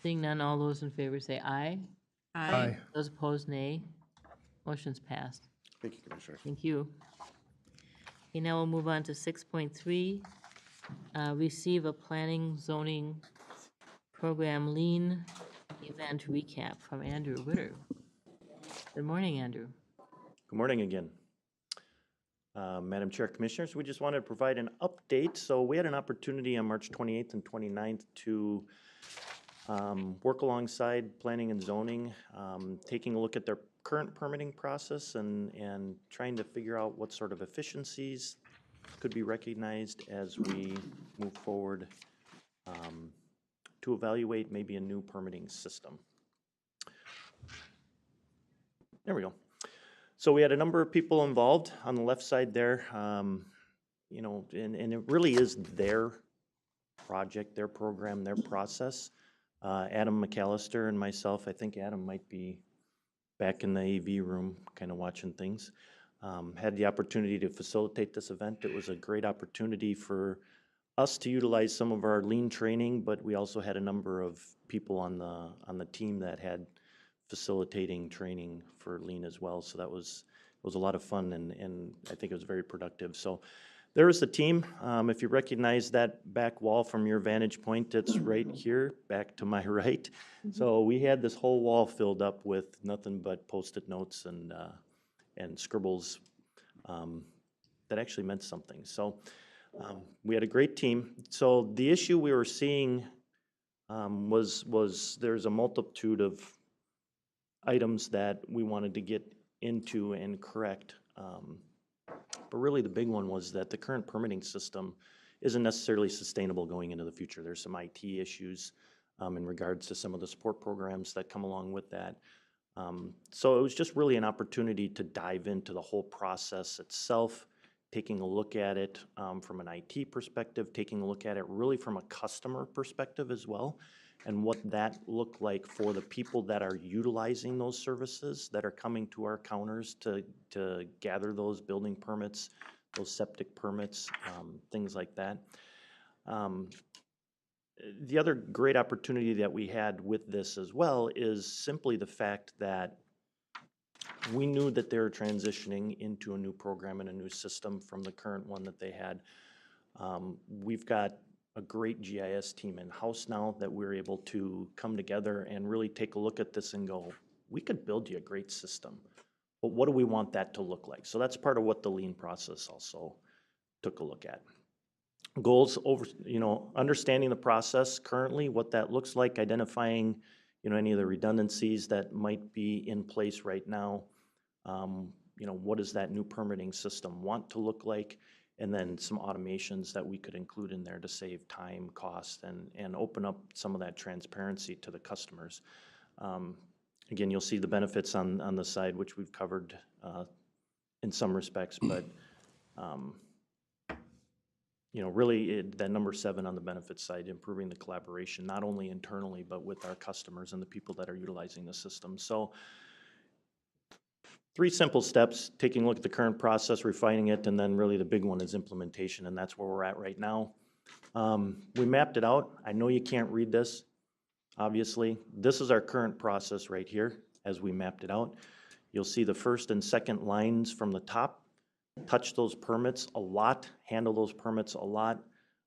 Seeing none, all those in favor say aye. Aye. Those opposed, nay. Motion's passed. Thank you, Commissioner. Thank you. Okay, now we'll move on to 6.3. Receive a planning zoning program lien event recap from Andrew Witter. Good morning, Andrew. Good morning again. Madam Chair, Commissioners, we just wanted to provide an update. So we had an opportunity on March 28th and 29th to work alongside planning and zoning, taking a look at their current permitting process and trying to figure out what sort of efficiencies could be recognized as we move forward to evaluate maybe a new permitting system. There we go. So we had a number of people involved on the left side there, you know, and it really is their project, their program, their process. Adam McAllister and myself, I think Adam might be back in the AV room kind of watching things. Had the opportunity to facilitate this event. It was a great opportunity for us to utilize some of our lean training, but we also had a number of people on the team that had facilitating training for lean as well. So that was, it was a lot of fun, and I think it was very productive. So there is the team. If you recognize that back wall from your vantage point, it's right here, back to my right. So we had this whole wall filled up with nothing but Post-it notes and scribbles that actually meant something. So we had a great team. So the issue we were seeing was there's a multitude of items that we wanted to get into and correct. But really the big one was that the current permitting system isn't necessarily sustainable going into the future. There's some IT issues in regards to some of the support programs that come along with that. So it was just really an opportunity to dive into the whole process itself, taking a look at it from an IT perspective, taking a look at it really from a customer perspective as well, and what that looked like for the people that are utilizing those services, that are coming to our counters to gather those building permits, those septic permits, things like that. The other great opportunity that we had with this as well is simply the fact that we knew that they were transitioning into a new program and a new system from the current one that they had. We've got a great GIS team in-house now that we're able to come together and really take a look at this and go, we could build you a great system, but what do we want that to look like? So that's part of what the lean process also took a look at. Goals over, understanding the process currently, what that looks like, identifying, any of the redundancies that might be in place right now. What does that new permitting system want to look like? And then some automations that we could include in there to save time, cost, and open up some of that transparency to the customers. Again, you'll see the benefits on the side, which we've covered in some respects, but really that number 7 on the benefits side, improving the collaboration, not only internally, but with our customers and the people that are utilizing the system. So 3 simple steps: taking a look at the current process, refining it, and then really the big one is implementation, and that's where we're at right now. We mapped it out. I know you can't read this, obviously. This is our current process right here as we mapped it out. You'll see the first and second lines from the top. Touch those permits a lot, handle those permits a lot,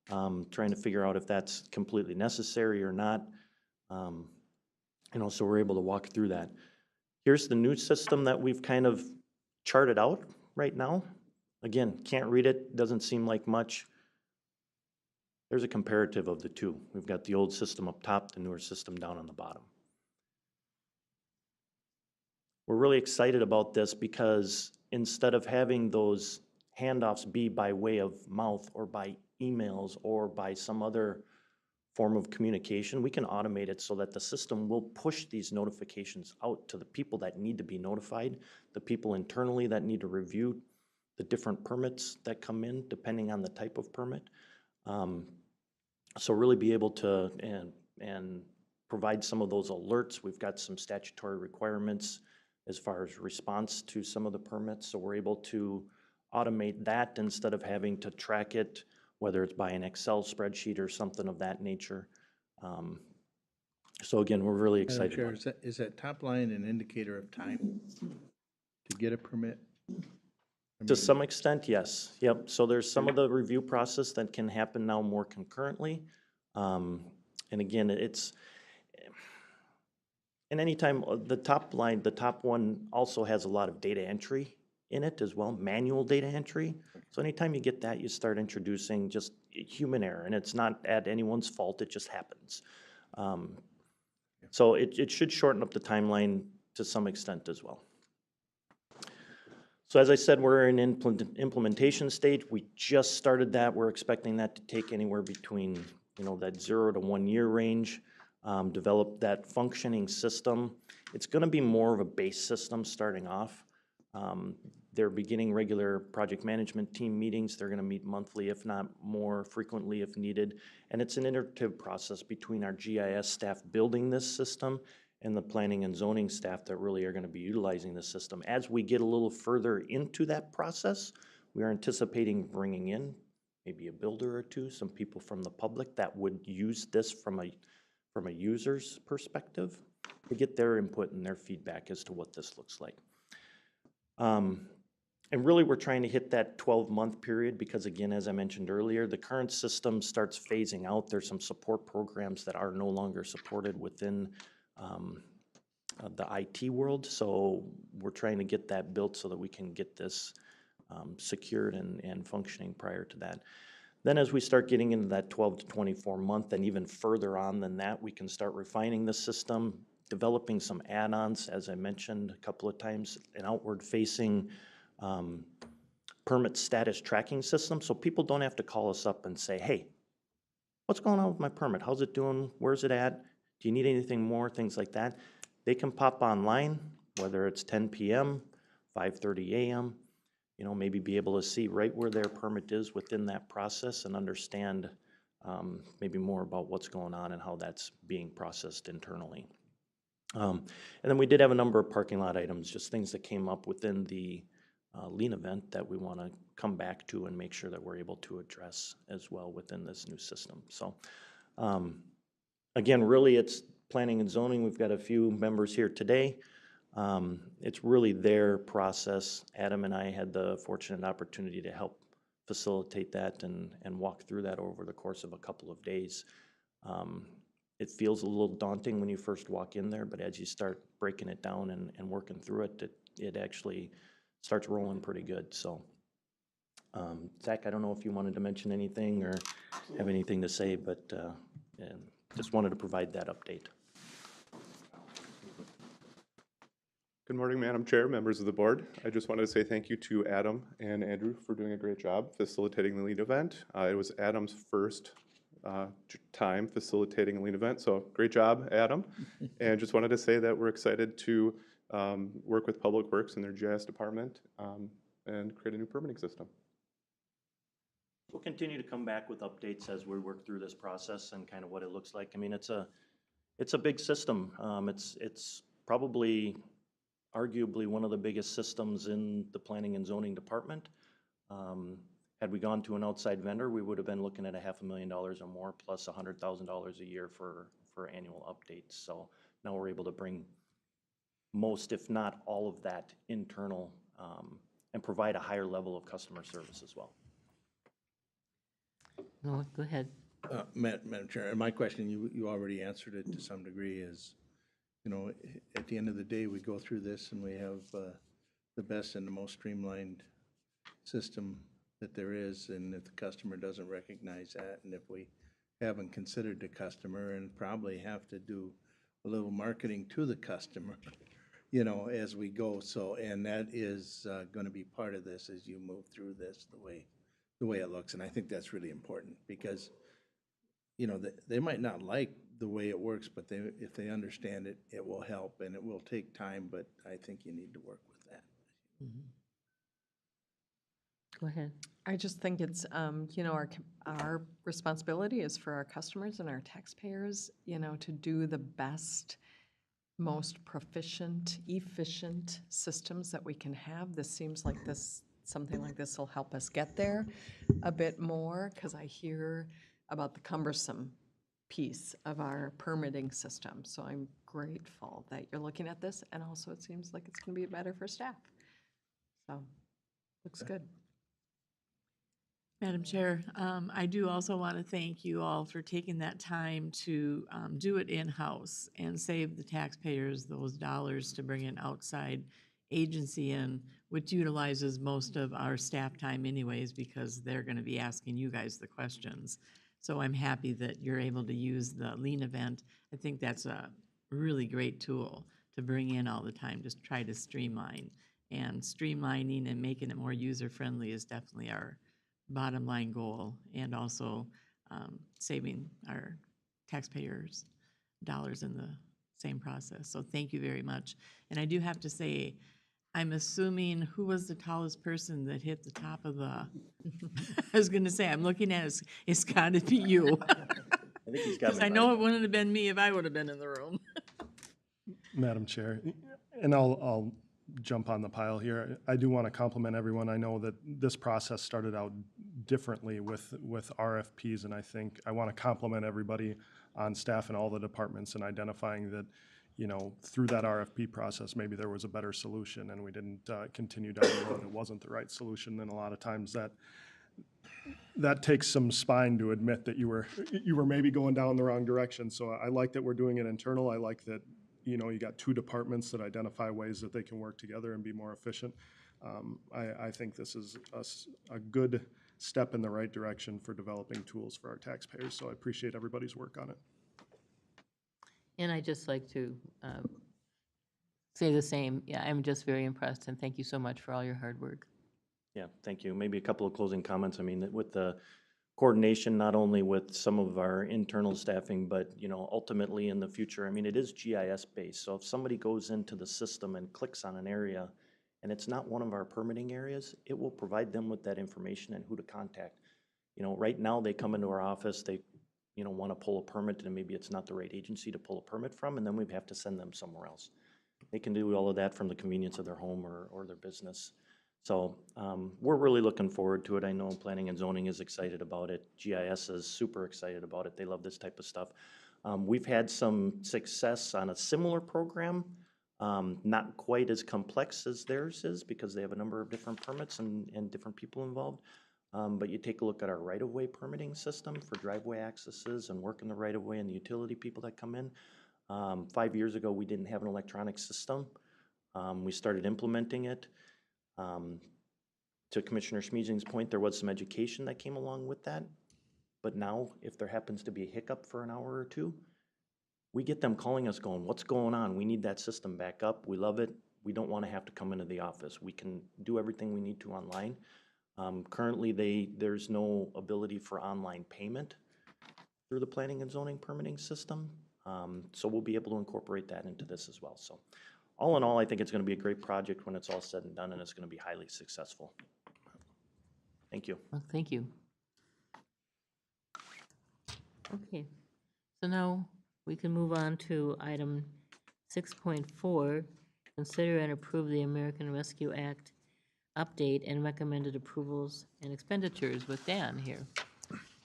trying to figure out if that's completely necessary or not. So we're able to walk through that. Here's the new system that we've kind of charted out right now. Again, can't read it, doesn't seem like much. There's a comparative of the two. We've got the old system up top, the newer system down on the bottom. We're really excited about this because instead of having those handoffs be by way of mouth or by emails or by some other form of communication, we can automate it so that the system will push these notifications out to the people that need to be notified, the people internally that need to review the different permits that come in depending on the type of permit. So really be able to and provide some of those alerts. We've got some statutory requirements as far as response to some of the permits, so we're able to automate that instead of having to track it, whether it's by an Excel spreadsheet or something of that nature. So again, we're really excited. Madam Chair, is that top line an indicator of time to get a permit? To some extent, yes. Yep. So there's some of the review process that can happen now more concurrently. And again, and anytime the top line, the top one also has a lot of data entry in it as well, manual data entry. So anytime you get that, you start introducing just human error, and it's not at anyone's fault, it just happens. So it should shorten up the timeline to some extent as well. So as I said, we're in implementation stage. We just started that. We're expecting that to take anywhere between that 0 to 1 year range. Develop that functioning system. It's going to be more of a base system starting off. They're beginning regular project management team meetings. They're going to meet monthly, if not more frequently if needed. And it's an iterative process between our GIS staff building this system and the planning and zoning staff that really are going to be utilizing the system. As we get a little further into that process, we are anticipating bringing in maybe a builder or two, some people from the public that would use this from a user's perspective. to get their input and their feedback as to what this looks like. And really, we're trying to hit that 12-month period because, again, as I mentioned earlier, the current system starts phasing out. There's some support programs that are no longer supported within the IT world. So we're trying to get that built so that we can get this secured and functioning prior to that. Then as we start getting into that 12 to 24 month and even further on than that, we can start refining the system, developing some add-ons, as I mentioned a couple of times, an outward-facing permit status tracking system, so people don't have to call us up and say, hey, what's going on with my permit? How's it doing? Where's it at? Do you need anything more? Things like that. They can pop online, whether it's 10 p.m., 5:30 a.m., maybe be able to see right where their permit is within that process and understand maybe more about what's going on and how that's being processed internally. And then we did have a number of parking lot items, just things that came up within the lean event that we want to come back to and make sure that we're able to address as well within this new system. So again, really it's planning and zoning. We've got a few members here today. It's really their process. Adam and I had the fortunate opportunity to help facilitate that and walk through that over the course of a couple of days. It feels a little daunting when you first walk in there, but as you start breaking it down and working through it, it actually starts rolling pretty good. So, Zach, I don't know if you wanted to mention anything or have anything to say, but just wanted to provide that update. Good morning, Madam Chair, members of the board. I just wanted to say thank you to Adam and Andrew for doing a great job facilitating the lean event. It was Adam's first time facilitating a lean event, so great job, Adam. And just wanted to say that we're excited to work with Public Works and their GIS department and create a new permitting system. We'll continue to come back with updates as we work through this process and kind of what it looks like. I mean, it's a big system. It's probably arguably one of the biggest systems in the planning and zoning department. Had we gone to an outside vendor, we would have been looking at $500,000 or more, plus $100,000 a year for annual updates. So now we're able to bring most, if not all of that internal and provide a higher level of customer service as well. No, go ahead. Madam Chair, and my question, you already answered it to some degree, is, at the end of the day, we go through this and we have the best and the most streamlined system that there is, and if the customer doesn't recognize that, and if we haven't considered the customer and probably have to do a little marketing to the customer, as we go. So, and that is going to be part of this as you move through this, the way it looks. And I think that's really important because, they might not like the way it works, but if they understand it, it will help, and it will take time, but I think you need to work with that. Mm-hmm. Go ahead. I just think it's, our responsibility is for our customers and our taxpayers, to do the best, most proficient, efficient systems that we can have. This seems like something like this will help us get there a bit more, because I hear about the cumbersome piece of our permitting system. So I'm grateful that you're looking at this, and also it seems like it's going to be better for staff. So, looks good. Madam Chair, I do also want to thank you all for taking that time to do it in-house and save the taxpayers those dollars to bring an outside agency in, which utilizes most of our staff time anyways, because they're going to be asking you guys the questions. So I'm happy that you're able to use the lean event. I think that's a really great tool to bring in all the time, just try to streamline. And streamlining and making it more user-friendly is definitely our bottom line goal, and also saving our taxpayers dollars in the same process. So thank you very much. And I do have to say, I'm assuming, who was the tallest person that hit the top of the, I was gonna say, I'm looking at it, it's gotta be you. I think he's got. Because I know it wouldn't have been me if I would have been in the room. Madam Chair, and I'll jump on the pile here. I do want to compliment everyone. I know that this process started out differently with RFPs, and I think I want to compliment everybody on staff and all the departments in identifying that, you know, through that RFP process, maybe there was a better solution and we didn't continue down the road. It wasn't the right solution. And a lot of times that takes some spine to admit that you were maybe going down the wrong direction. So I like that we're doing it internal. I like that, you know, you got two departments that identify ways that they can work together and be more efficient. I think this is a good step in the right direction for developing tools for our taxpayers. So I appreciate everybody's work on it. And I'd just like to say the same. Yeah, I'm just very impressed, and thank you so much for all your hard work. Yeah, thank you. Maybe a couple of closing comments. I mean, with the coordination, not only with some of our internal staffing, but, you know, ultimately in the future, I mean, it is GIS based. So if somebody goes into the system and clicks on an area and it's not one of our permitting areas, it will provide them with that information and who to contact. You know, right now they come into our office, they, you know, want to pull a permit and maybe it's not the right agency to pull a permit from, and then we have to send them somewhere else. They can do all of that from the convenience of their home or their business. So we're really looking forward to it. I know Planning and Zoning is excited about it. GIS is super excited about it. They love this type of stuff. We've had some success on a similar program, not quite as complex as theirs is because they have a number of different permits and different people involved. But you take a look at our right-of-way permitting system for driveway accesses and working the right-of-way and the utility people that come in. 5 years ago, we didn't have an electronic system. We started implementing it. To Commissioner Schmiesing's point, there was some education that came along with that. But now, if there happens to be a hiccup for an hour or two, we get them calling us going, what's going on? We need that system back up. We love it. We don't want to have to come into the office. We can do everything we need to online. Currently, there's no ability for online payment through the Planning and Zoning permitting system. So we'll be able to incorporate that into this as well. So all in all, I think it's going to be a great project when it's all said and done, and it's going to be highly successful. Thank you. Well, thank you. Okay, so now we can move on to item 6.4, consider and approve the American Rescue Act update and recommended approvals and expenditures with Dan here.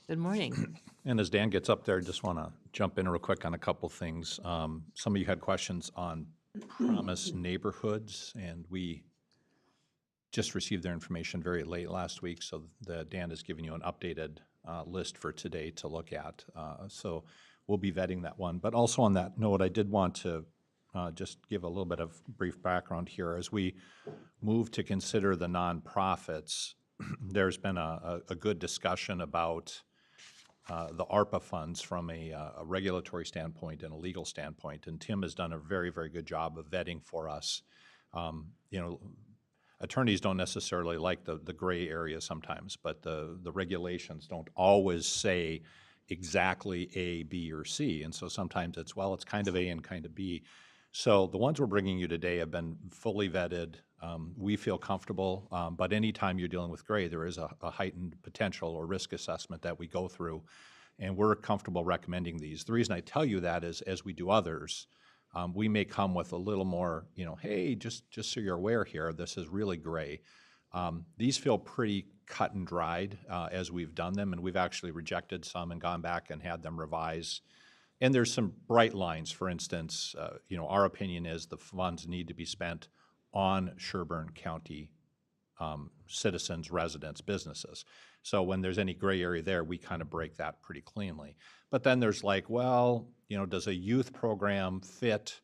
Good morning. And as Dan gets up there, just want to jump in real quick on a couple things. Some of you had questions on Promise Neighborhoods, and we just received their information very late last week, so Dan has given you an updated list for today to look at. So we'll be vetting that one. But also on that note, I did want to just give a little bit of brief background here. As we move to consider the nonprofits, there's been a good discussion about the ARPA funds from a regulatory standpoint and a legal standpoint, and Tim has done a very, very good job of vetting for us. You know, attorneys don't necessarily like the gray area sometimes, but the regulations don't always say exactly A, B, or C, and so sometimes it's, well, it's kind of A and kind of B. So the ones we're bringing you today have been fully vetted. We feel comfortable, but anytime you're dealing with gray, there is a heightened potential or risk assessment that we go through, and we're comfortable recommending these. The reason I tell you that is, as we do others, we may come with a little more, you know, hey, just so you're aware here, this is really gray. These feel pretty cut and dried as we've done them, and we've actually rejected some and gone back and had them revise. And there's some bright lines. For instance, you know, our opinion is the funds need to be spent on Sherburne County citizens, residents, businesses. So when there's any gray area there, we kind of break that pretty cleanly. But then there's like, well, you know, does a youth program fit,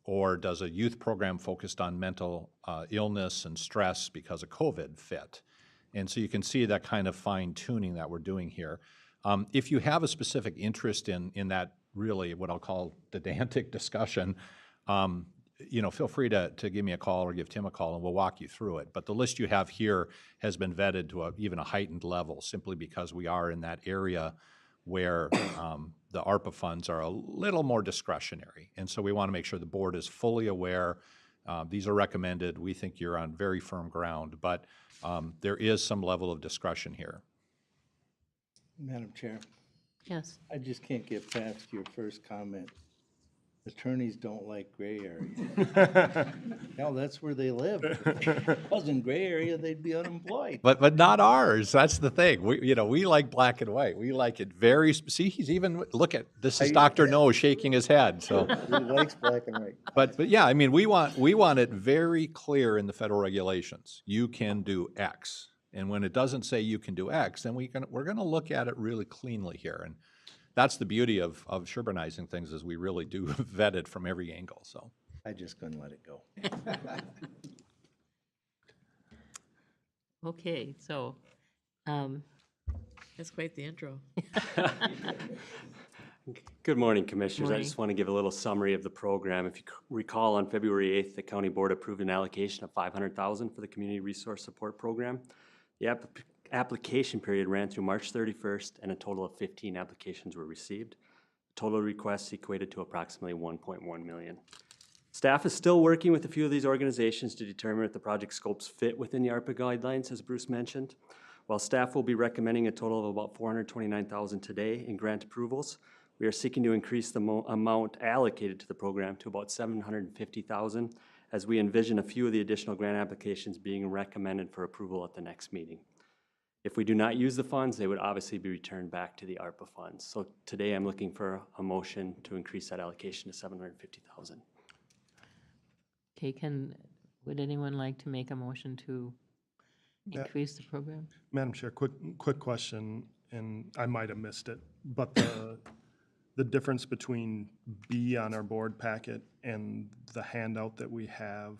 or does a youth program focused on mental illness and stress because of COVID fit? And so you can see that kind of fine tuning that we're doing here. If you have a specific interest in that, really what I'll call pedantic discussion, you know, feel free to give me a call or give Tim a call and we'll walk you through it. But the list you have here has been vetted to even a heightened level simply because we are in that area where the ARPA funds are a little more discretionary. And so we want to make sure the board is fully aware. These are recommended. We think you're on very firm ground, but there is some level of discretion here. Madam Chair. Yes. I just can't get past your first comment. Attorneys don't like gray areas. Hell, that's where they live. If it wasn't gray area, they'd be unemployed. But not ours. That's the thing. We like black and white. We like it very, see, he's even, look at, this is Dr. No shaking his head, so. He likes black and white. But yeah, I mean, we want it very clear in the federal regulations. You can do X. And when it doesn't say you can do X, then we're gonna look at it really cleanly here. And that's the beauty of Sherburneizing things, is we really do vet it from every angle, so. I just couldn't let it go. Okay, so, That's quite the intro. Good morning, Commissioners. I Morning. just want to give a little summary of the program. If you recall, on February 8th, the County Board approved an allocation of $500,000 for the Community Resource Support Program. The application period ran through March 31st, and a total of 15 applications were received. Total requests equated to approximately $1.1 million. Staff is still working with a few of these organizations to determine if the project scopes fit within the ARPA guidelines, as Bruce mentioned. While staff will be recommending a total of about $429,000 today in grant approvals, we are seeking to increase the amount allocated to the program to about $750,000, as we envision a few of the additional grant applications being recommended for approval at the next meeting. If we do not use the funds, they would obviously be returned back to the ARPA funds. So today I'm looking for a motion to increase that allocation to $750,000. okay, would anyone like to make a motion to increase the program? Madam Chair, quick question, and I might have missed it, but the difference between B on our board packet and the handout that we have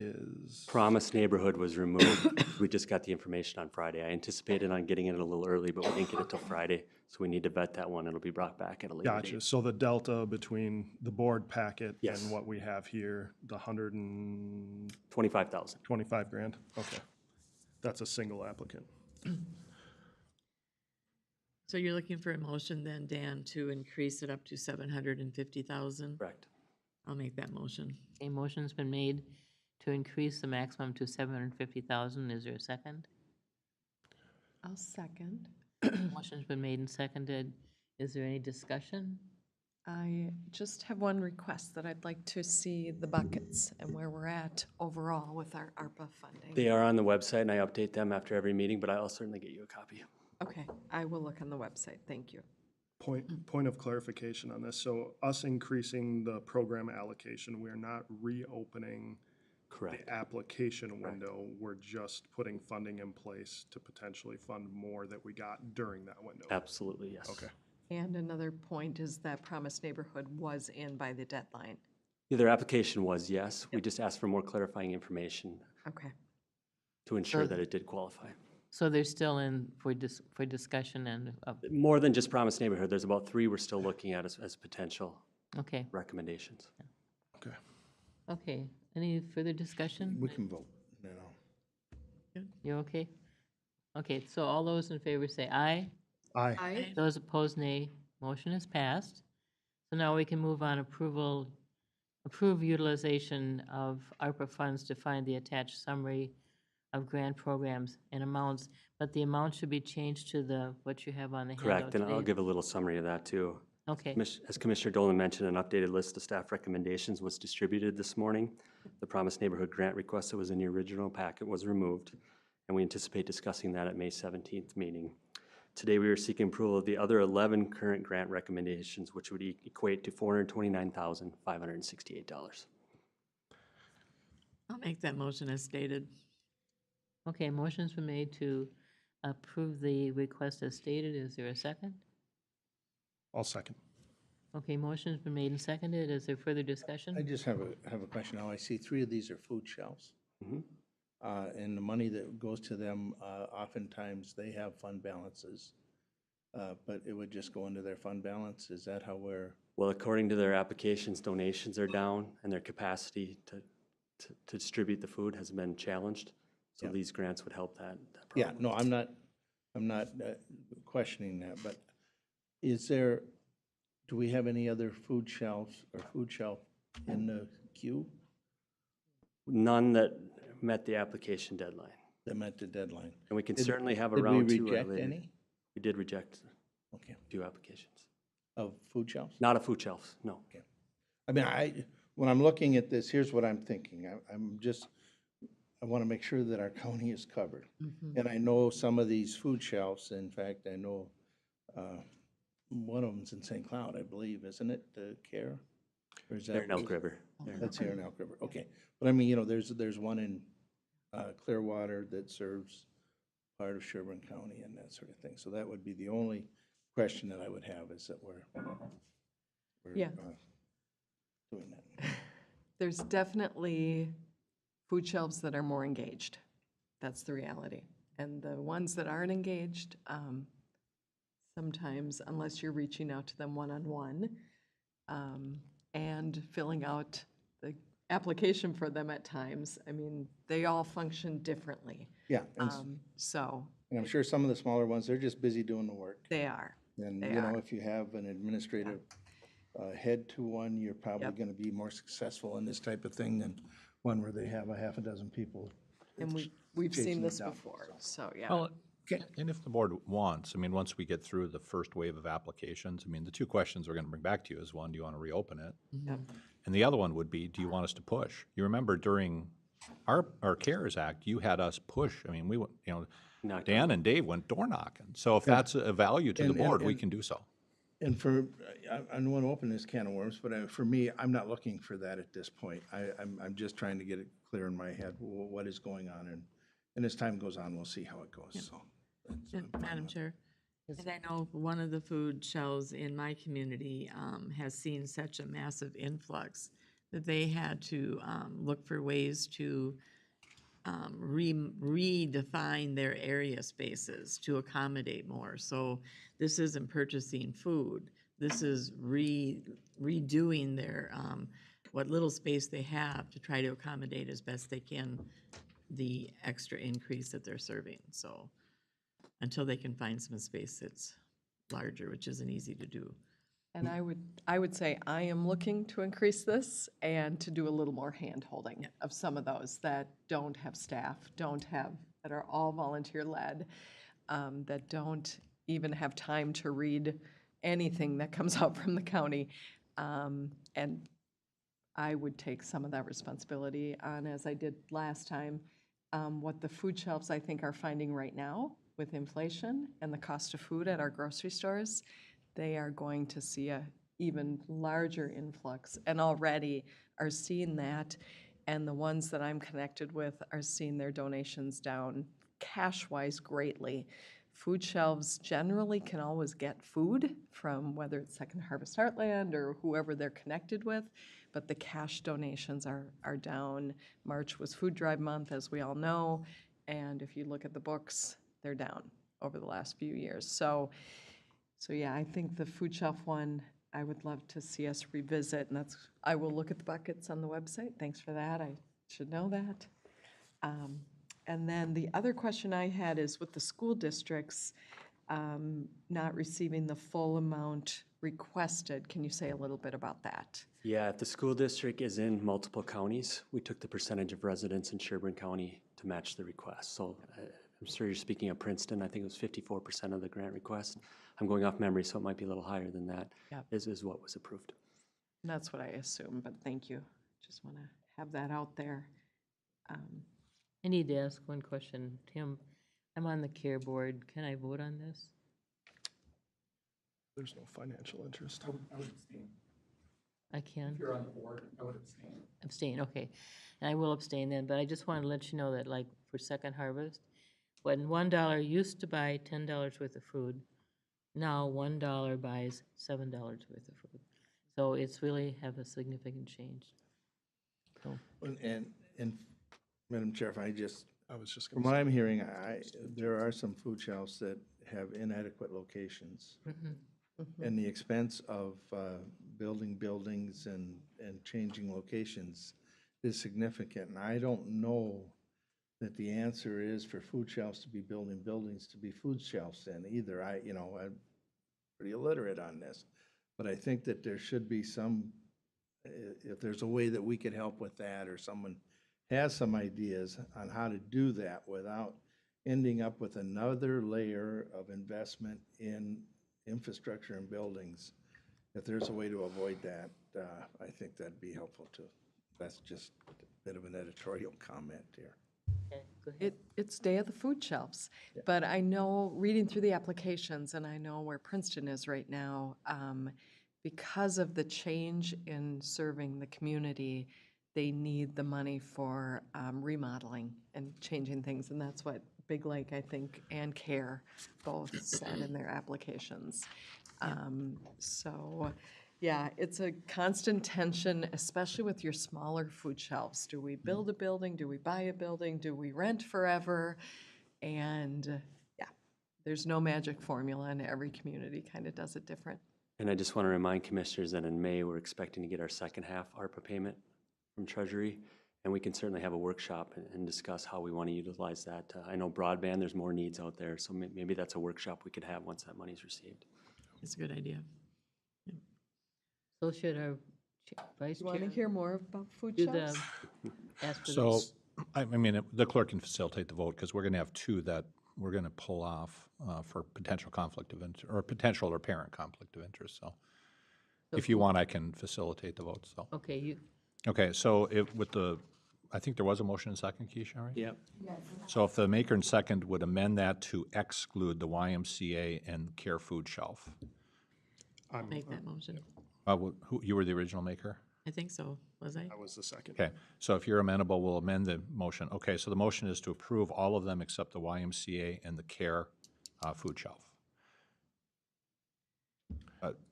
is? Promise Neighborhood was removed. We just got the information on Friday. I anticipated on getting it a little early, but we didn't get it till Friday, so we need to vet that one. It'll be brought back at a later Gotcha. date. So the delta between the board packet Yes. and what we have here, the 25,000. 25 grand? Okay. That's a single applicant. So you're looking for a motion then, Dan, to increase it up to 750,000? Correct. I'll make that motion. A motion's been made to increase the maximum to $750,000. Is there a second? I'll second. Motion's been made and seconded. Is there any discussion? I just have one request, that I'd like to see the buckets and where we're at overall with our ARPA funding. They are on the website, and I update them after every meeting, but I'll certainly get you a copy. Okay, I will look on the website. Thank you. Point of clarification on this. So us increasing the program allocation, we're not reopening Correct. the application window. We're just putting funding in place to potentially fund more that we got during that window. Absolutely, yes. Okay. And another point is that Promise Neighborhood was in by the deadline. Yeah, their application was, yes. We just asked for more clarifying information Okay. to ensure So- that it did qualify. So they're still in for discussion and, More than just Promise Neighborhood, there's about 3 we're still looking at as potential okay, recommendations. Okay. okay. Any further discussion? We can vote, you know. You okay? Okay, so all those in favor say aye. Aye. Aye. Those opposed, nay. Motion is passed. So now we can move on approve utilization of ARPA funds to find the attached summary of grant programs and amounts, but the amount should be changed to what you have on the handout Correct, and I'll today. give a little summary of that too. Okay, As Commissioner Dolan mentioned, an updated list of staff recommendations was distributed this morning. The Promise Neighborhood grant request that was in the original packet was removed, and we anticipate discussing that at May 17th meeting. Today, we are seeking approval of the other 11 current grant recommendations, which would equate to $429,568. I'll make that motion as stated. okay, motion's been made to approve the request as stated. Is there a second? I'll second. Okay, motion's been made and seconded. Is there further discussion? I just have a question now. I see 3 of these are food shelves. Mhm. And the money that goes to them, oftentimes they have fund balances. But it would just go into their fund balance? Is that how we're? Well, according to their applications, donations are down, and their capacity to distribute the food has been challenged. So Yeah. these grants would help that Yeah, problem. no, I'm not questioning that, but is there, do we have any other food shelves or food shelf in the queue None that met the application deadline. that met the deadline? And we can Did- certainly have a did we round 2 reject at a later. any? We did reject Okay. a few applications. Of food shelves? Not of food shelves, no. Okay, I mean, when I'm looking at this, here's what I'm thinking. I want to make sure that our county is covered. And I know some of these food shelves, in fact, I know one of them's in St. Cloud, I believe, isn't it, the CARE? Or is that? They're in Elk River. That's here in Elk River, okay. But I mean, you know, there's one in Clearwater that serves part of Sherburne County and that sort of thing. So that would be the only question that I would have, is that we're Yeah. Doing that. There's definitely food shelves that are more engaged. That's the reality. And the ones that aren't engaged, sometimes, unless you're reaching out to them one-on-one, and filling out the application for them at times, I mean, they all function differently. Yeah, and And I'm sure some of the smaller ones, they're just busy doing the work. they are. And, They you know, are. if you have an administrative head to one, you're probably Yep. gonna be more successful in this type of thing than one where they have a half a dozen people. And we've chasing seen it this down. before, so, yeah. Well, and if the board wants, I mean, once we get through the first wave of applications, I mean, the two questions we're going to bring back to you is, one, do you want to reopen it? Yep. And the other one would be, do you want us to push? You remember during our CARES Act, you had us push. I mean, we went, you know, Dan and Dave went door knocking. So if that's a value to the board, we can do so. And for, I don't want to open this can of worms, but for me, I'm not looking for that at this point. I'm just trying to get it clear in my head, what is going on, and as time goes on, we'll see how it goes, so. Madam Chair, and I know one of the food shelves in my community has seen such a massive influx that they had to look for ways to redefine their area spaces to accommodate more. So this isn't purchasing food. This is redoing their, what little space they have to try to accommodate as best they can the extra increase that they're serving. So until they can find some space that's larger, which isn't easy to do. And I would say I am looking to increase this and to do a little more hand-holding of some of those that don't have staff, that are all volunteer-led, that don't even have time to read anything that comes out from the county. And I would take some of that responsibility on, as I did last time. What the food shelves, I think, are finding right now with inflation and the cost of food at our grocery stores, they are going to see a even larger influx, and already are seeing that. And the ones that I'm connected with are seeing their donations down cash-wise greatly. Food shelves generally can always get food from whether it's Second Harvest Heartland or whoever they're connected with, but the cash donations are down. March was food drive month, as we all know, and if you look at the books, they're down over the last few years. So yeah, I think the food shelf one, I would love to see us revisit, and I will look at the buckets on the website. Thanks for that. I should know that. And then the other question I had is with the school districts not receiving the full amount requested. Can you say a little bit about that? Yeah, if the school district is in multiple counties, we took the percentage of residents in Sherburne County to match the request. So I'm sure you're speaking of Princeton. I think it was 54% of the grant request. I'm going off memory, so it might be a little higher than that. Yep. Is what was approved. And that's what I assume, but thank you. Just want to have that out there. I need to ask one question. Tim, I'm on the CARE board. Can I vote on this? There's no financial interest. I would abstain. I can? If you're on the board, I would abstain. Abstain, okay. And I will abstain then, but I just want to let you know that, like, for Second Harvest, when $1 used to buy $10 worth of food, now $1 buys $7 worth of food. So it's really have a significant change. So. And Madam Chair, if I was just from what I'm hearing, there are some food shelves that have inadequate locations. And the expense of building buildings and changing locations is significant. And I don't know that the answer is for food shelves to be building buildings to be food shelves in either. I'm pretty illiterate on this, but I think that there should be some, if there's a way that we could help with that, or someone has some ideas on how to do that without ending up with another layer of investment in infrastructure and buildings. If there's a way to avoid that, I think that'd be helpful too. That's just a bit of an editorial comment here. Okay, go ahead. It's day of the food shelves, but I know, reading through the applications, and I know where Princeton is right now, because of the change in serving the community, they need the money for remodeling and changing things, and that's what Big Lake, I think, and CARE both said in their applications. So, yeah, it's a constant tension, especially with your smaller food shelves. Do we build a building? Do we buy a building? Do we rent forever? And, yeah, there's no magic formula, and every community kind of does it different. And I just want to remind commissioners that in May, we're expecting to get our second half ARPA payment from Treasury, and we can certainly have a workshop and discuss how we want to utilize that. I know broadband, there's more needs out there, so maybe that's a workshop we could have once that money's received. It's a good idea. So should our vice You chair? want to hear more about food do shelves? ask for So, this? I mean, the clerk can facilitate the vote, because we're going to have two that we're going to pull off for potential conflict of interest, or potential or apparent conflict of interest, so. If you want, I can facilitate the vote, so. Okay, you, Okay, so with the, I think there was a motion and second, Keisha, right? Yep. So if the maker and second would amend that to exclude the YMCA and CARE Food Shelf. Make that motion. You were the original maker? I think so, was I? I was the second. Okay, so if you're amenable, we'll amend the motion. Okay, so the motion is to approve all of them except the YMCA and the CARE Food Shelf.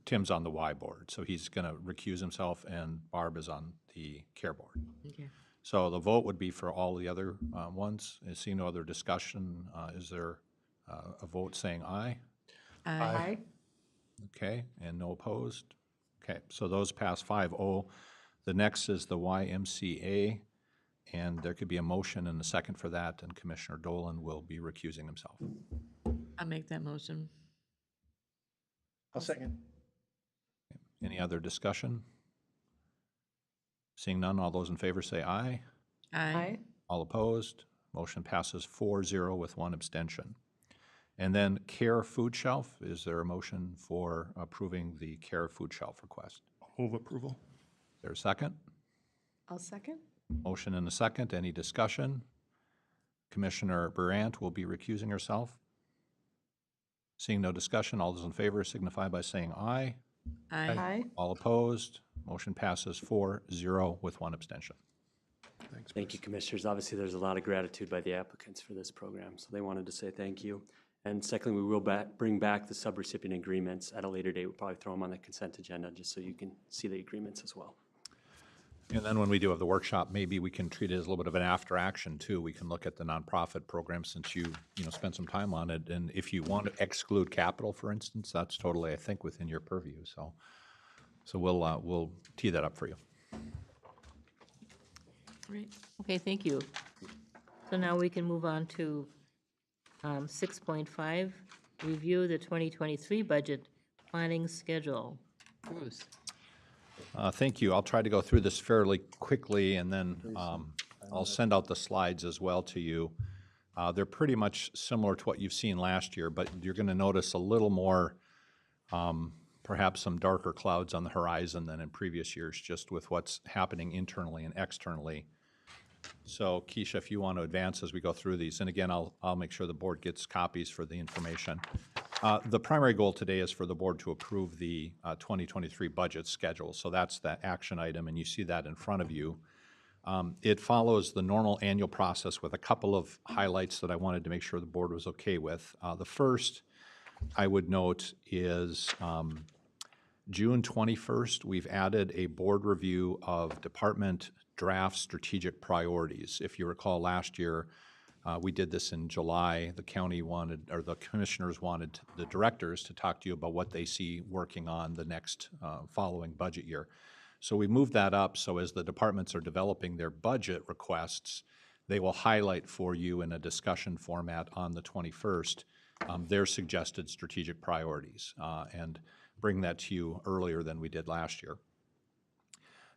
Tim's on the Y board, so he's going to recuse himself, and Barb is on the CARE board. Okay. So the vote would be for all the other ones. I see no other discussion. Is there a vote saying aye? Aye. Okay, and no opposed? Okay, so those pass 5-0. The next is the YMCA, and there could be a motion and a second for that, and Commissioner Dolan will be recusing himself. I'll make that motion. I'll second. Any other discussion? Seeing none, all those in favor say aye. Aye. All opposed? Motion passes 4-0 with one abstention. And then CARE Food Shelf, is there a motion for approving the CARE Food Shelf request? Move approval. Is there a second? I'll second. Motion and a second. Any discussion? Commissioner Burant will be recusing herself. Seeing no discussion, all those in favor signify by saying aye. Aye. All opposed? Motion passes 4-0 with one abstention. Thanks. Thank you, commissioners. Obviously, there's a lot of gratitude by the applicants for this program, so they wanted to say thank you. And secondly, we will bring back the subrecipient agreements at a later date. We'll probably throw them on the consent agenda just so you can see the agreements as well. And then when we do have the workshop, maybe we can treat it as a little bit of an after action too. We can look at the nonprofit program since you spent some time on it. And if you want to exclude capital, for instance, that's totally, I think, within your purview. So we'll tee that up for you. Great. okay, thank you. So now we can move on to 6.5, review the 2023 budget planning schedule. Bruce. Thank you. I'll try to go through this fairly quickly, and then I'll send out the slides as well to you. They're pretty much similar to what you've seen last year, but you're going to notice a little more, perhaps some darker clouds on the horizon than in previous years, just with what's happening internally and externally. So Keisha, if you want to advance as we go through these, and again, I'll make sure the board gets copies for the information. The primary goal today is for the board to approve the 2023 budget schedule. So that's the action item, and you see that in front of you. It follows the normal annual process with a couple of highlights that I wanted to make sure the board was okay with. The first I would note is June 21st, we've added a board review of department draft strategic priorities. If you recall last year, we did this in July. The county wanted, or the commissioners wanted the directors to talk to you about what they see working on the next following budget year. So we moved that up so as the departments are developing their budget requests, they will highlight for you in a discussion format on the 21st their suggested strategic priorities and bring that to you earlier than we did last year.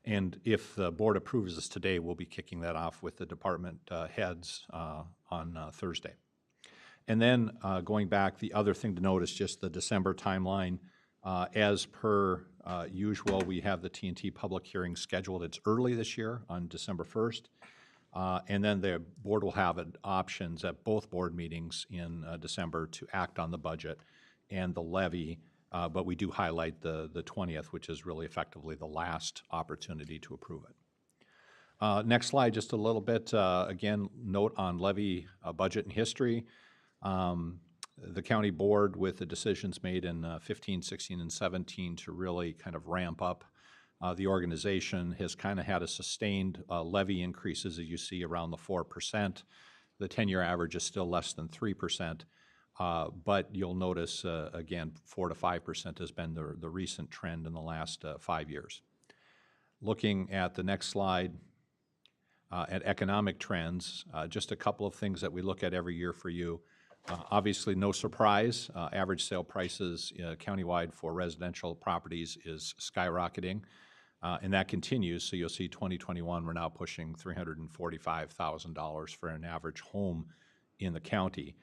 And if the board approves this today, we'll be kicking that off with the department heads on Thursday. And then going back, the other thing to note is just the December timeline. As per usual, we have the T&T public hearing scheduled. It's early this year on December 1st. And then the board will have options at both board meetings in December to act on the budget and the levy. But we do highlight the 20th, which is really effectively the last opportunity to approve it. Next slide, just a little bit. Again, note on levy budget and history. The county board, with the decisions made in 15, 16, and 17 to really kind of ramp up the organization, has kind of had a sustained levy increases, as you see, around the 4%. The 10-year average is still less than 3%. But you'll notice, again, 4 to 5% has been the recent trend in the last 5 years. Looking at the next slide, at economic trends, just a couple of things that we look at every year for you. Obviously, no surprise, average sale prices countywide for residential properties is skyrocketing, and that continues. So you'll see 2021, we're now pushing $345,000 for an average home in the county.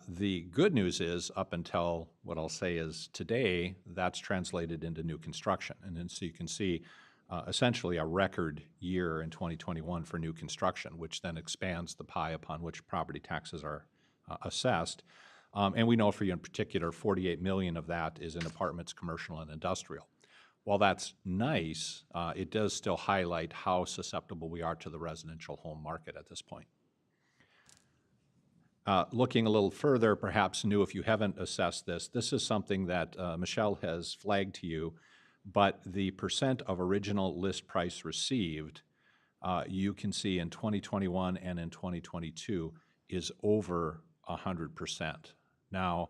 The good news is, up until what I'll say is today, that's translated into new construction. And then so you can see essentially a record year in 2021 for new construction, which then expands the pie upon which property taxes are assessed. And we know for you in particular, 48 million of that is in apartments, commercial, and industrial. While that's nice, it does still highlight how susceptible we are to the residential home market at this point. Looking a little further, perhaps new if you haven't assessed this, this is something that Michelle has flagged to you, but the percent of original list price received, you can see in 2021 and in 2022 is over 100%. Now,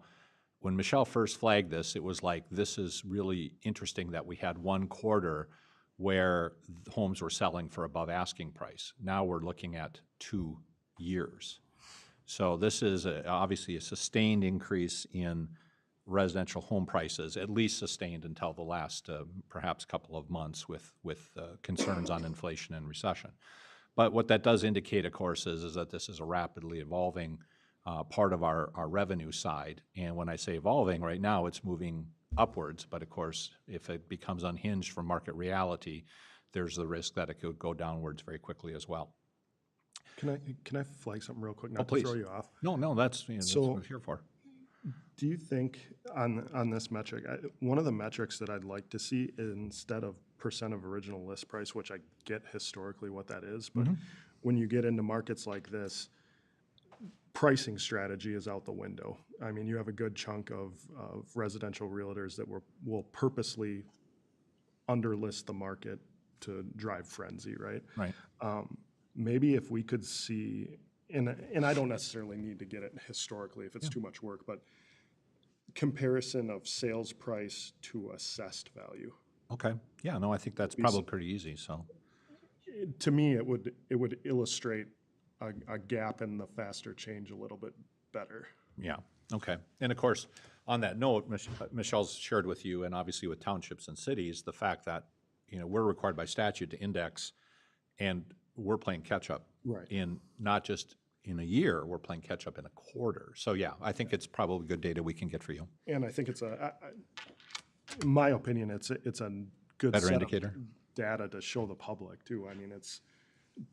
when Michelle first flagged this, it was like, this is really interesting that we had one quarter where homes were selling for above asking price. Now we're looking at 2 years. So this is obviously a sustained increase in residential home prices, at least sustained until the last perhaps couple of months with concerns on inflation and recession. But what that does indicate, of course, is that this is a rapidly evolving part of our revenue side. And when I say evolving, right now it's moving upwards. But of course, if it becomes unhinged from market reality, there's the risk that it could go downwards very quickly as well. Can I flag something real quick, Oh, not to please. throw you off? No, that's, that's what I'm here for. Do you think on this metric, one of the metrics that I'd like to see instead of percent of original list price, which I get historically what that is, but when you get into markets like this, pricing strategy is out the window. I mean, you have a good chunk of residential realtors that will purposely underlist the market to drive frenzy, right? Right. Maybe if we could see, and I don't necessarily need to get it historically if it's too much work, but comparison of sales price to assessed value. Okay. Yeah, no, I think that's probably pretty easy, so. To me, it would illustrate a gap in the faster change a little bit better. Yeah, okay. And of course, on that note, Michelle's shared with you, and obviously with townships and cities, the fact that, you know, we're required by statute to index, and we're playing catch-up. Right. In not just in a year, we're playing catch-up in a quarter. So yeah, I think it's probably good data we can get for you. And I think it's in my opinion, it's a good Better set indicator. of data to show the public too. I mean, it's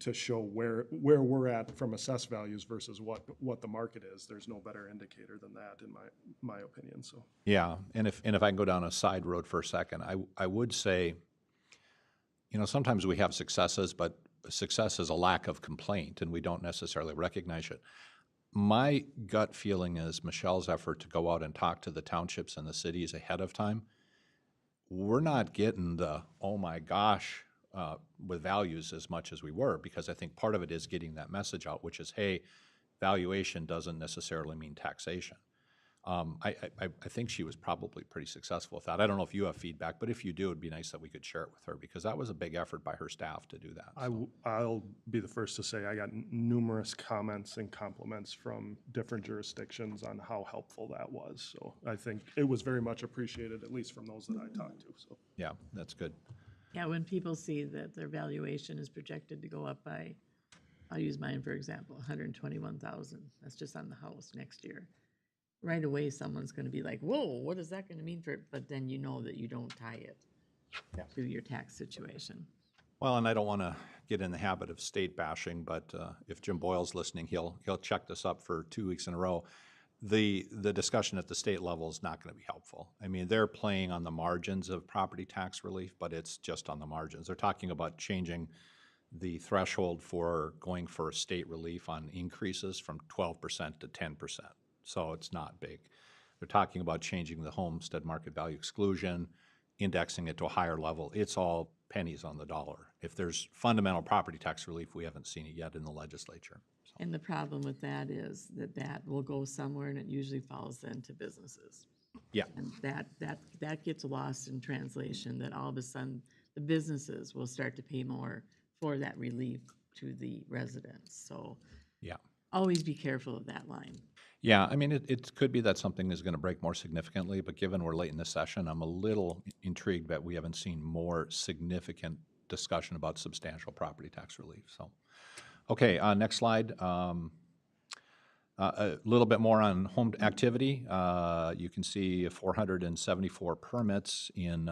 to show where we're at from assessed values versus what the market is. There's no better indicator than that in my opinion. So yeah, and if I can go down a side road for a second, I would say, you know, sometimes we have successes, but success is a lack of complaint, and we don't necessarily recognize it. My gut feeling is Michelle's effort to go out and talk to the townships and the cities ahead of time, we're not getting the, oh my gosh, with values as much as we were, because I think part of it is getting that message out, which is, hey, valuation doesn't necessarily mean taxation. I think she was probably pretty successful with that. I don't know if you have feedback, but if you do, it'd be nice that we could share it with her, because that was a big effort by her staff to do that. So. I'll be the first to say I got numerous comments and compliments from different jurisdictions on how helpful that was. So I think it was very much appreciated, at least from those that I talked to. So yeah, that's good. Yeah, when people see that their valuation is projected to go up by, I'll use mine for example, $121,000. That's just on the house next year. right away someone's gonna be like, whoa, what is that gonna mean for, but then you know that you don't tie it to your tax situation. Well, and I don't want to get in the habit of state bashing, but if Jim Boyle's listening, he'll check this up for 2 weeks in a row. The discussion at the state level is not going to be helpful. I mean, they're playing on the margins of property tax relief, but it's just on the margins. They're talking about changing the threshold for going for state relief on increases from 12% to 10%. So it's not big. They're talking about changing the homestead market value exclusion, indexing it to a higher level. It's all pennies on the dollar. If there's fundamental property tax relief, we haven't seen it yet in the legislature. And the problem with that is that will go somewhere, and it usually falls then to businesses. Yeah. And that gets lost in translation, that all of a sudden the businesses will start to pay more for that relief to the residents. So yeah, always be careful of that line. Yeah, I mean, it could be that something is going to break more significantly, but given we're late in the session, I'm a little intrigued that we haven't seen more significant discussion about substantial property tax relief. So, okay, next slide. A little bit more on home activity. You can see 474 permits in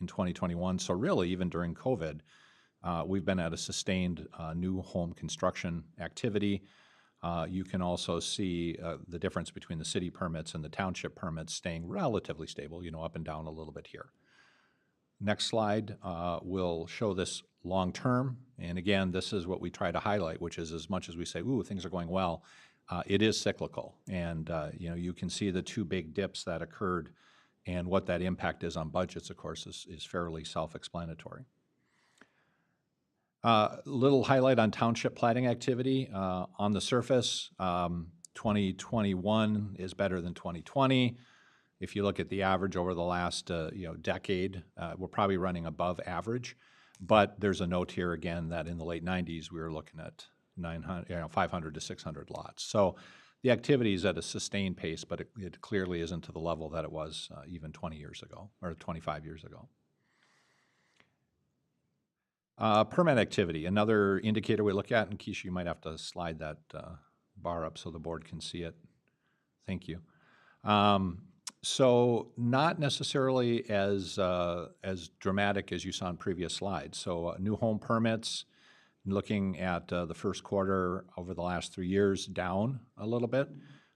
2021. So really, even during COVID, we've been at a sustained new home construction activity. You can also see the difference between the city permits and the township permits staying relatively stable, up and down a little bit here. Next slide will show this long-term. And again, this is what we try to highlight, which is as much as we say, ooh, things are going well, it is cyclical. And, you can see the two big dips that occurred, and what that impact is on budgets, of course, is fairly self-explanatory. Little highlight on township plating activity. On the surface, 2021 is better than 2020. If you look at the average over the last decade, we're probably running above average. But there's a note here again that in the late 90s we were looking at 500 to 600 lots. So the activity is at a sustained pace, but it clearly isn't to the level that it was even 20 years ago or 25 years ago. Permit activity, another indicator we look at, and Keisha, you might have to slide that bar up so the board can see it. Thank you. So not necessarily as dramatic as you saw in previous slides. So new home permits, looking at the first quarter over the last 3 years, down a little bit.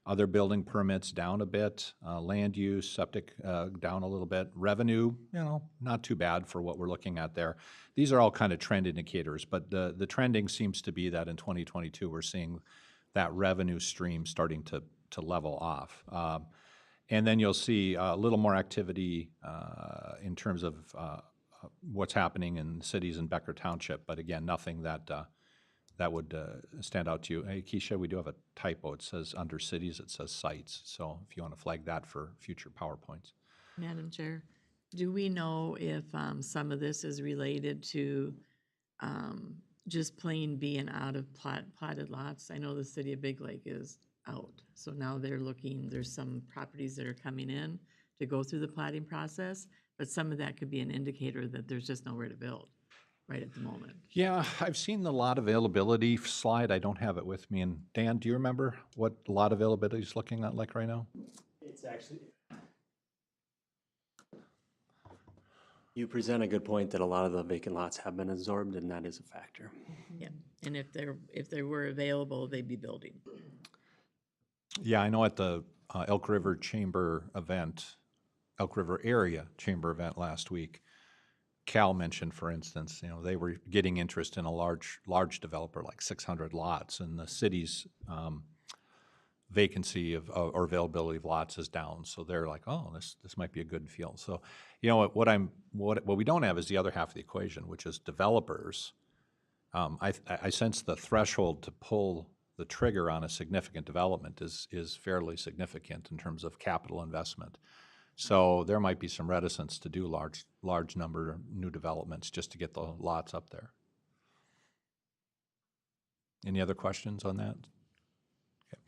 Other building permits down a bit. Land use, septic down a little bit. Revenue, not too bad for what we're looking at there. These are all kind of trend indicators, but the trending seems to be that in 2022 we're seeing that revenue stream starting to level off. And then you'll see a little more activity in terms of what's happening in cities in Becker Township, but again, nothing that would stand out to you. Hey, Keisha, we do have a typo. It says under cities, it says sites. So if you want to flag that for future PowerPoints. Madam Chair, do we know if some of this is related to just plain being out of platted lots? I know the city of Big Lake is out. So now there's some properties that are coming in to go through the platting process, but some of that could be an indicator that there's just nowhere to build right at the moment. Yeah, I've seen the lot availability slide. I don't have it with me. And Dan, do you remember what lot availability is looking at like right now? It's actually, you present a good point that a lot of the vacant lots have been absorbed, and that is a factor. Yeah, and if they were available, they'd be building. Yeah, I know at the Elk River Chamber event, Elk River Area Chamber event last week, Cal mentioned, for instance, they were getting interest in a large developer, like 600 lots, and the city's vacancy or availability of lots is down. So they're like, oh, this might be a good field. So, what we don't have is the other half of the equation, which is developers. I sense the threshold to pull the trigger on a significant development is fairly significant in terms of capital investment. So there might be some reticence to do large number of new developments just to get the lots up there. Any other questions on that? Okay.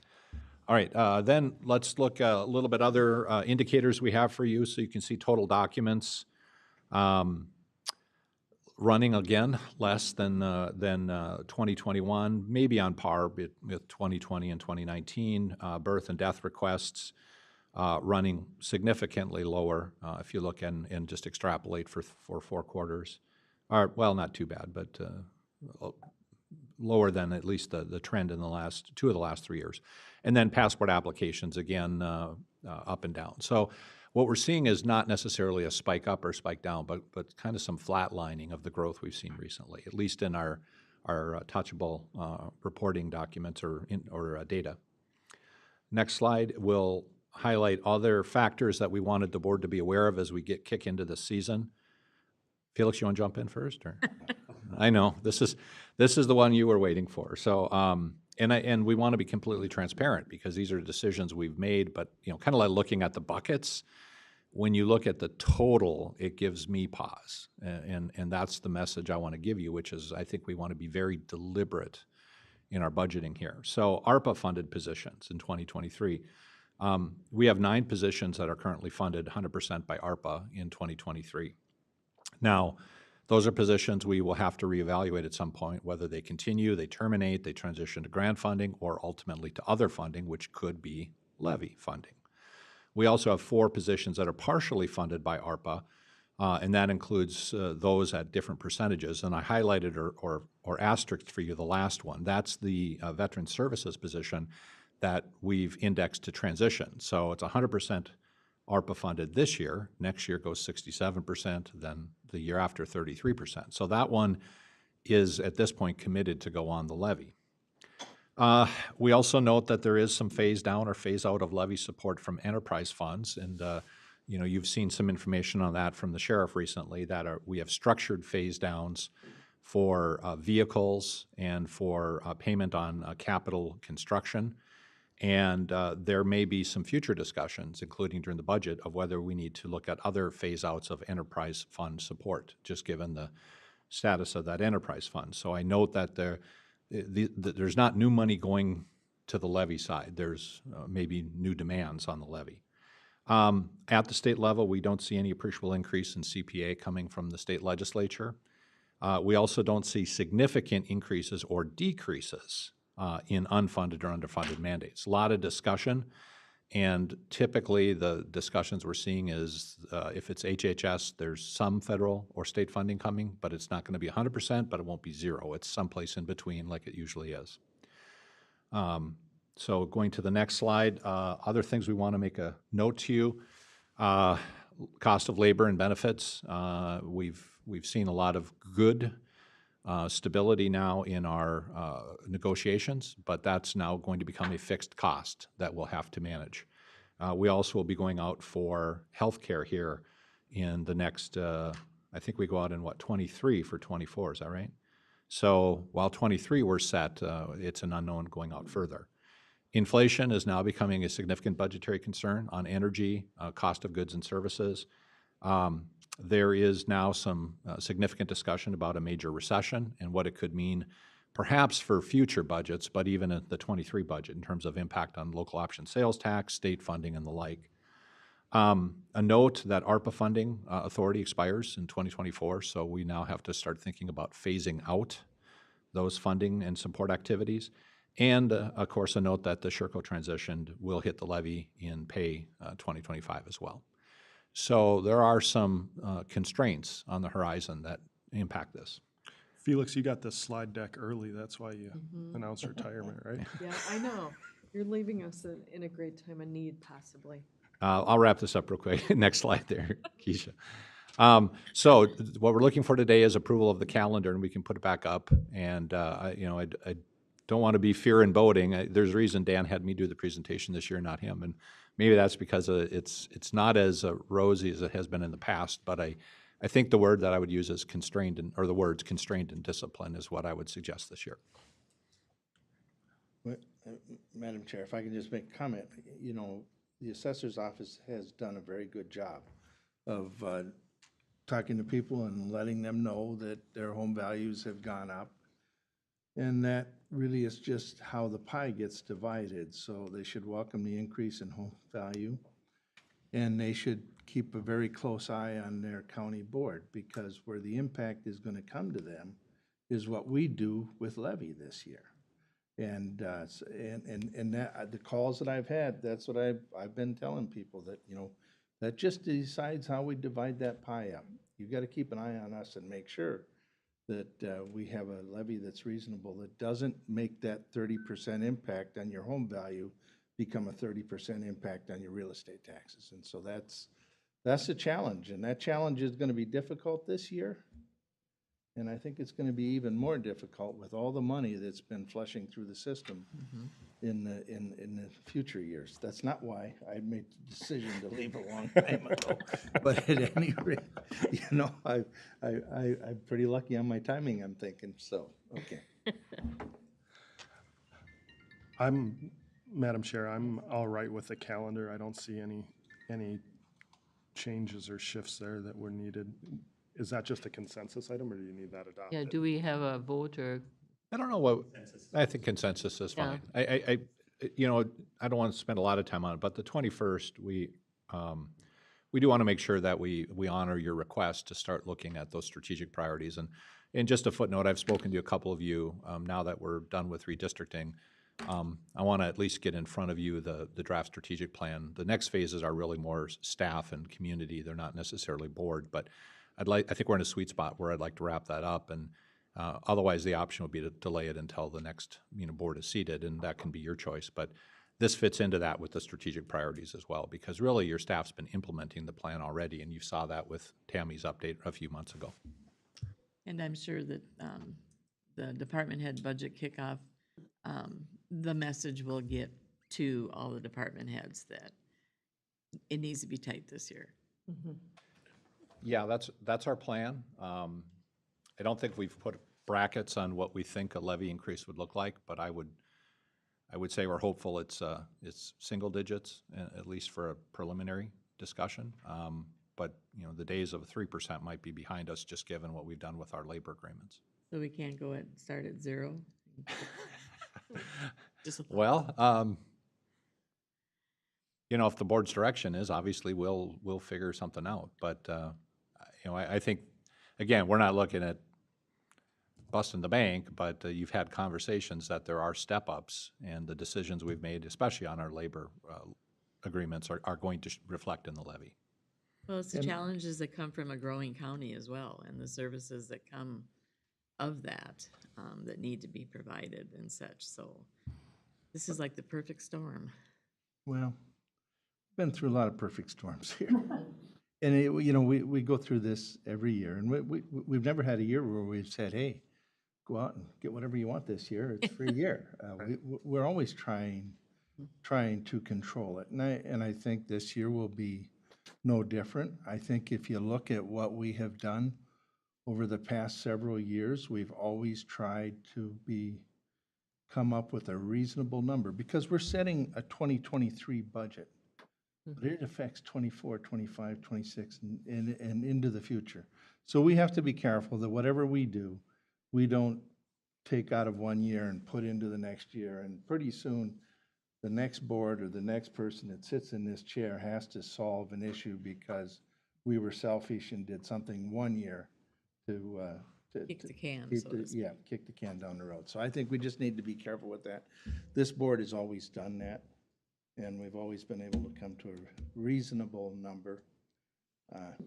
All right, then let's look a little bit other indicators we have for you, so you can see total documents. Running again less than 2021, maybe on par with 2020 and 2019. Birth and death requests running significantly lower if you look and just extrapolate for 4 quarters. Or, well, not too bad, but lower than at least the trend in the last 2 of the last 3 years. And then passport applications, again, up and down. So what we're seeing is not necessarily a spike up or spike down, but kind of some flatlining of the growth we've seen recently, at least in our touchable reporting documents or data. Next slide will highlight other factors that we wanted the board to be aware of as we kick into the season. Felix, you want to jump in first? Or? I know, this is the one you were waiting for. So, and we want to be completely transparent because these are decisions we've made, but kind of like looking at the buckets, when you look at the total, it gives me pause. And that's the message I want to give you, which is I think we want to be very deliberate in our budgeting here. So ARPA-funded positions in 2023, we have 9 positions that are currently funded 100% by ARPA in 2023. Now, those are positions we will have to reevaluate at some point, whether they continue, they terminate, they transition to grant funding, or ultimately to other funding, which could be levy funding. We also have 4 positions that are partially funded by ARPA, and that includes those at different percentages. And I highlighted or asterisked for you the last one. That's the Veteran Services position that we've indexed to transition. So it's 100% ARPA funded this year. Next year goes 67%, then the year after 33%. So that one is at this point committed to go on the levy. We also note that there is some phase down or phase out of levy support from enterprise funds, and you've seen some information on that from the sheriff recently, that we have structured phase downs for vehicles and for payment on capital construction. And there may be some future discussions, including during the budget, of whether we need to look at other phase outs of enterprise fund support, just given the status of that enterprise fund. So I note that there's not new money going to the levy side. There's maybe new demands on the levy. At the state level, we don't see any appreciable increase in CPA coming from the state legislature. We also don't see significant increases or decreases in unfunded or underfunded mandates. A lot of discussion, and typically the discussions we're seeing is if it's HHS, there's some federal or state funding coming, but it's not going to be 100%, but it won't be 0. It's someplace in between like it usually is. So going to the next slide, other things we want to make a note to you, cost of labor and benefits. We've seen a lot of good stability now in our negotiations, but that's now going to become a fixed cost that we'll have to manage. We also will be going out for healthcare here in the next, I think we go out in 23 for 24, is that right? So while 23 we're set, it's an unknown going out further. Inflation is now becoming a significant budgetary concern on energy, cost of goods and services. There is now some significant discussion about a major recession and what it could mean perhaps for future budgets, but even at the 23 budget in terms of impact on local option sales tax, state funding, and the like. A note that ARPA funding authority expires in 2024, so we now have to start thinking about phasing out those funding and support activities. And, of course, a note that the Sherco transition will hit the levy in pay 2025 as well. So there are some constraints on the horizon that impact this. Felix, you got this slide deck early. That's why you announced retirement, right? Yeah, I know. You're leaving us in a great time of need, possibly. I'll wrap this up real quick. Next slide there, Keisha. So what we're looking for today is approval of the calendar, and we can put it back up. And I don't want to be fear and boding. There's a reason Dan had me do the presentation this year, not him. And maybe that's because it's not as rosy as it has been in the past, but I think the word that I would use is constrained, or the words constrained and discipline is what I would suggest this year. Madam Chair, if I can just make a comment, the assessor's office has done a very good job of talking to people and letting them know that their home values have gone up. And that really is just how the pie gets divided. So they should welcome the increase in home value. And they should keep a very close eye on their county board, because where the impact is going to come to them is what we do with levy this year. And, and that, the calls that I've had, that's what I've been telling people, that, you know, that just decides how we divide that pie up. You've got to keep an eye on us and make sure that we have a levy that's reasonable, that doesn't make that 30% impact on your home value become a 30% impact on your real estate taxes. And so that's the challenge, and that challenge is going to be difficult this year. And I think it's going to be even more difficult with all the money that's been flushing through the system in the future years. That's not why I made the decision to leave a long time ago. But at any rate, you know, I'm pretty lucky on my timing, I'm thinking, so, okay. Madam Chair, I'm all right with the calendar. I don't see any changes or shifts there that were needed. Is that just a consensus item, or do you need that adopted? Yeah, do we have a vote or? I don't know what, I think consensus is fine. I you know, I don't want to spend a lot of time on it, but the 21st, we do want to make sure that we honor your request to start looking at those strategic priorities. And just a footnote, I've spoken to a couple of you now that we're done with redistricting. I want to at least get in front of you the draft strategic plan. The next phases are really more staff and community. They're not necessarily board, but I think we're in a sweet spot where I'd like to wrap that up. And otherwise, the option would be to delay it until the next board is seated, and that can be your choice. But this fits into that with the strategic priorities as well, because really your staff's been implementing the plan already, and you saw that with Tammy's update a few months ago. And I'm sure that the department head budget kickoff, the message will get to all the department heads that it needs to be tight this year. Yeah, that's our plan. I don't think we've put brackets on what we think a levy increase would look like, but I would say we're hopeful it's single digits, at least for a preliminary discussion. But the days of 3% might be behind us, just given what we've done with our labor agreements. So we can't start at 0? Well, if the board's direction is, obviously we'll figure something out. But I think, again, we're not looking at busting the bank, but you've had conversations that there are step-ups, and the decisions we've made, especially on our labor agreements, are going to reflect in the levy. Well, it's the challenges that come from a growing county as well, and the services that come of that that need to be provided and such. So this is like the perfect storm. Well, we've been through a lot of perfect storms here. And, we go through this every year, and we've never had a year where we've said, hey, go out and get whatever you want this year. It's free year. We're always trying to control it. And I think this year will be no different. I think if you look at what we have done over the past several years, we've always tried to come up with a reasonable number, because we're setting a 2023 budget. But it affects 24, 25, 26, and into the future. So we have to be careful that whatever we do, we don't take out of one year and put into the next year. And pretty soon, the next board or the next person that sits in this chair has to solve an issue because we were selfish and did something one year to kick the can, kick the can down the road. So I think we just need to be careful with that. This board has always done that, and we've always been able to come to a reasonable number,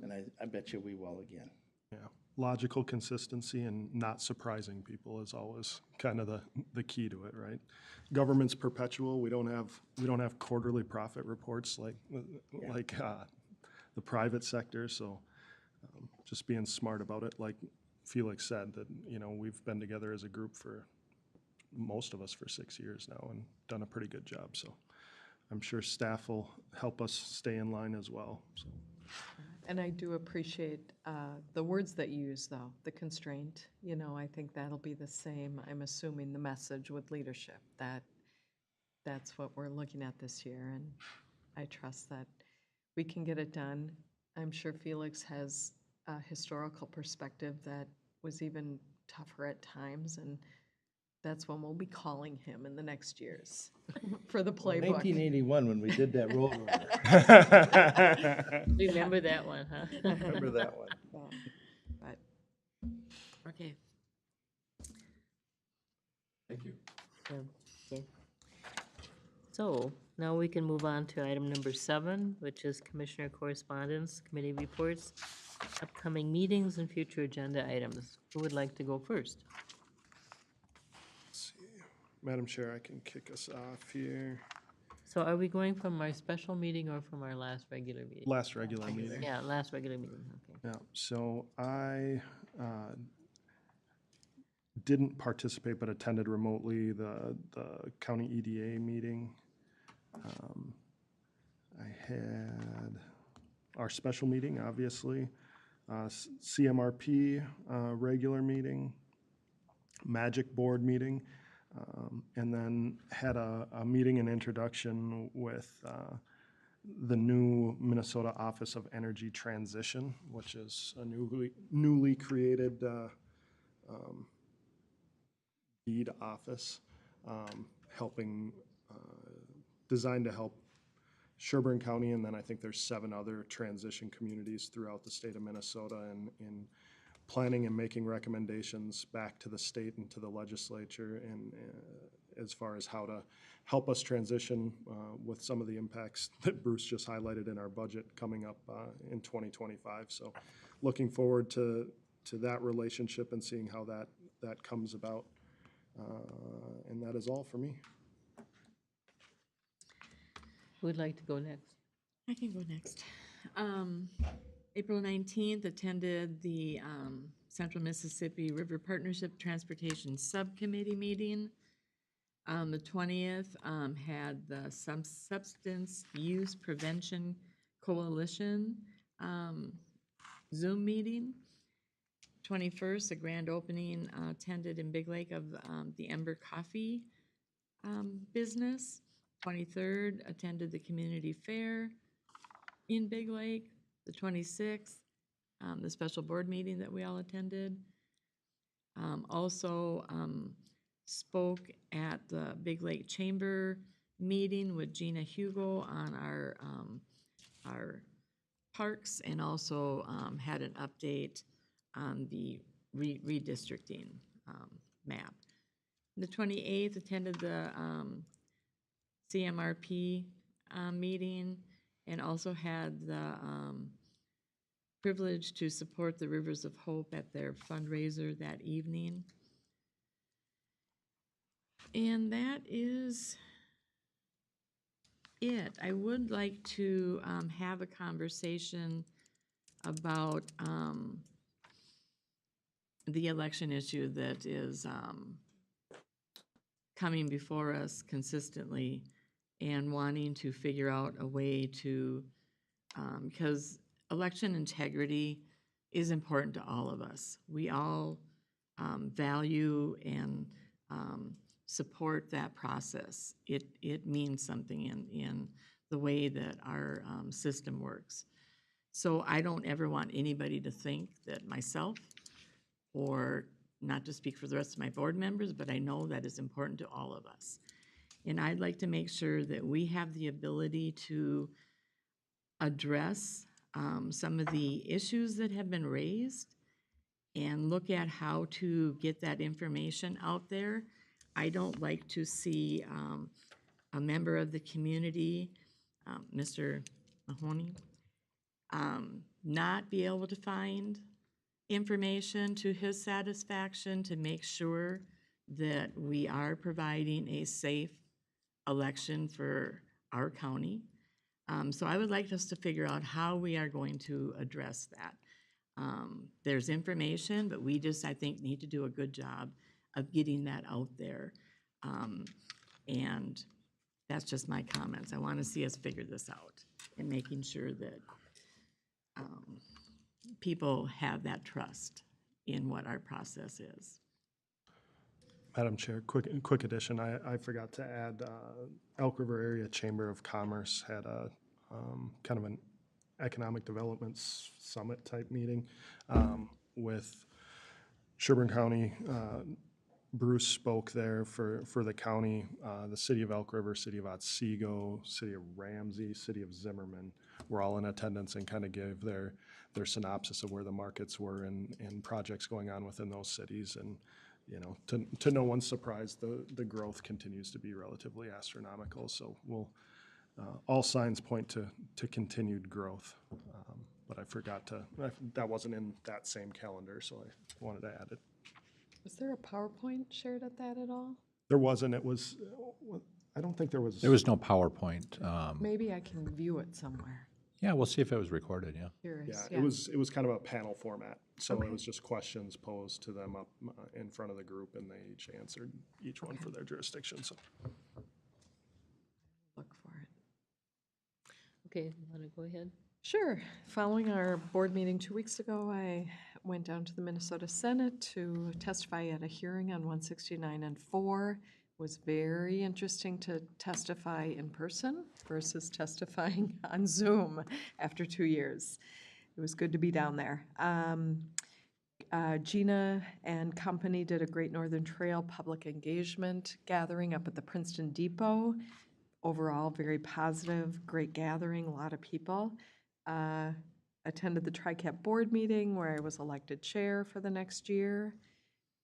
and I bet you we will again. Yeah, logical consistency and not surprising people is always kind of the key to it, right? Government's perpetual. We don't have quarterly profit reports like the private sector. So just being smart about it, like Felix said, that we've been together as a group for most of us for 6 years now and done a pretty good job. So I'm sure staff will help us stay in line as well. So. And I do appreciate the words that you use, though, the constraint. I think that'll be the same, I'm assuming, the message with leadership, that's what we're looking at this year. And I trust that we can get it done. I'm sure Felix has a historical perspective that was even tougher at times, and that's when we'll be calling him in the next years for the playbook. 1981, when we did that rollover. Remember that one, huh? I remember that one. But okay. Thank you. So So now we can move on to item number 7, which is Commissioner Correspondence, Committee Reports, upcoming meetings, and future agenda items. Who would like to go first? Let's see. Madam Chair, I can kick us off here. So are we going from our special meeting or from our last regular meeting? Last regular meeting. Yeah, last regular meeting, okay. Yeah, so I didn't participate but attended remotely the county EDA meeting. I had our special meeting, obviously, CMRP regular meeting, Magic Board meeting, and then had a meeting and introduction with the new Minnesota Office of Energy Transition, which is a newly created deed office, helping, designed to help Sherburne County, and then I think there's 7 other transition communities throughout the state of Minnesota in planning and making recommendations back to the state and to the legislature, and as far as how to help us transition with some of the impacts that Bruce just highlighted in our budget coming up in 2025. So looking forward to that relationship and seeing how that comes about. And that is all for me. Who would like to go next? I can go next. April 19th, attended the Central Mississippi River Partnership Transportation Subcommittee meeting. The 20th, had the Substance Use Prevention Coalition Zoom meeting. 21st, a grand opening attended in Big Lake of the Ember Coffee business. 23rd, attended the community fair in Big Lake. The 26th, the special board meeting that we all attended. Also spoke at the Big Lake Chamber meeting with Gina Hugo on our parks, and also had an update on the redistricting map. The 28th, attended the CMRP meeting, and also had the privilege to support the Rivers of Hope at their fundraiser that evening. And that is it. I would like to have a conversation about the election issue that is coming before us consistently, and wanting to figure out a way to, because election integrity is important to all of us. We all value and support that process. It means something in the way that our system works. So I don't ever want anybody to think that myself, or not to speak for the rest of my board members, but I know that is important to all of us. And I'd like to make sure that we have the ability to address some of the issues that have been raised and look at how to get that information out there. I don't like to see a member of the community, Mr. Mahoney, not be able to find information to his satisfaction to make sure that we are providing a safe election for our county. So I would like us to figure out how we are going to address that. There's information, but we just, I think, need to do a good job of getting that out there. And that's just my comments. I want to see us figure this out and making sure that people have that trust in what our process is. Madam Chair, quick addition. I forgot to add, Elk River Area Chamber of Commerce had a kind of an economic development summit type meeting with Sherburne County. Bruce spoke there for the county, the city of Elk River, city of Otsego, city of Ramsey, city of Zimmerman were all in attendance and kind of gave their synopsis of where the markets were and projects going on within those cities. And you know, to no one's surprise, the growth continues to be relatively astronomical. So we'll, all signs point to continued growth. But I forgot that wasn't in that same calendar, so I wanted to add it. Was there a PowerPoint shared at that at all? There wasn't, it was, I don't think there was. There was no PowerPoint. Maybe I can view it somewhere. Yeah, we'll see if it was recorded, yeah. Curious, Yeah, it was kind of a panel format. So Okay. it was just questions posed to them up in front of the group, and they each answered each one for their jurisdiction, so. Look for it. Okay, you want to go ahead? Sure. Following our board meeting 2 weeks ago, I went down to the Minnesota Senate to testify at a hearing on 169 and 4. It was very interesting to testify in person versus testifying on Zoom after 2 years. It was good to be down there. Gina and company did a Great Northern Trail public engagement gathering up at the Princeton Depot. Overall, very positive, great gathering, a lot of people. Attended the TriCap board meeting where I was elected chair for the next year.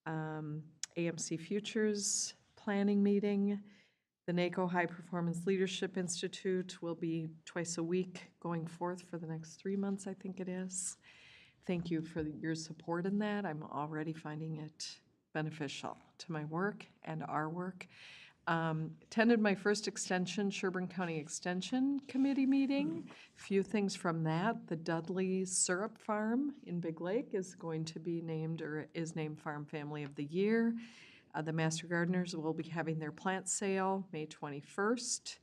AMC Futures planning meeting. The NACO High Performance Leadership Institute will be twice a week going forth for the next 3 months, I think it is. Thank you for your support in that. I'm already finding it beneficial to my work and our work. Attended my first extension, Sherburne County Extension Committee meeting. Few things from that. The Dudley Syrup Farm in Big Lake is going to be named, or is named Farm Family of the Year. The Master Gardeners will be having their plant sale May 21st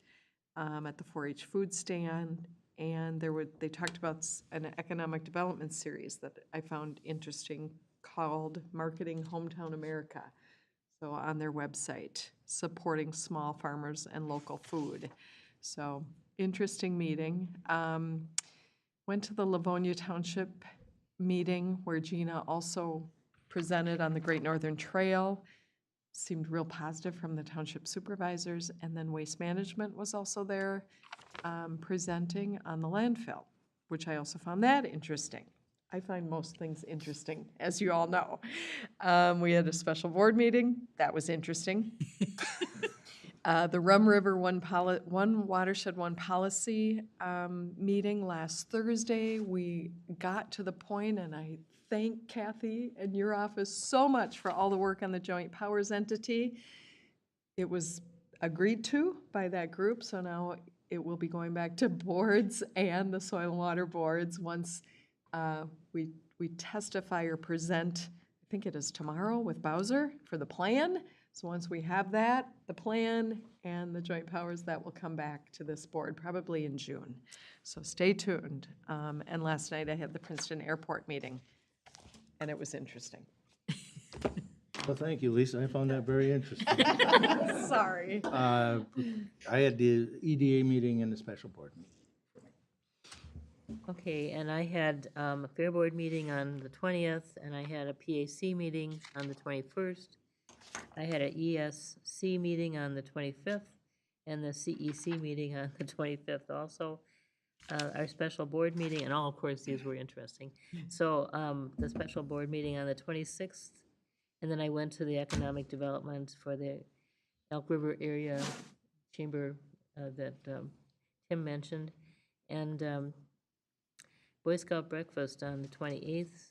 at the 4-H food stand. And they talked about an economic development series that I found interesting called Marketing Hometown America. So on their website, supporting small farmers and local food. So interesting meeting. Went to the Livonia Township meeting where Gina also presented on the Great Northern Trail. Seemed real positive from the township supervisors. And then Waste Management was also there presenting on the landfill, which I also found that interesting. I find most things interesting, as you all know. We had a special board meeting. That was interesting. The Rum River One Watershed, One Policy meeting last Thursday. We got to the point, and I thank Kathy and your office so much for all the work on the Joint Powers Entity. It was agreed to by that group, so now it will be going back to boards and the Soil and Water boards once we testify or present, I think it is tomorrow with Bowser for the plan. So once we have that, the plan and the joint powers, that will come back to this board probably in June. So stay tuned. And last night I had the Princeton Airport meeting, and it was interesting. Well, thank you, Lisa. I found that very interesting. Sorry. I had the EDA meeting and the special board meeting. Okay, and I had a Fair Board meeting on the 20th, and I had a PAC meeting on the 21st. I had an ESC meeting on the 25th, and the CEC meeting on the 25th also. Our special board meeting, and all, of course, these were interesting. So the special board meeting on the 26th, and then I went to the economic development for the Elk River area chamber that Tim mentioned, and Boy Scout breakfast on the 28th.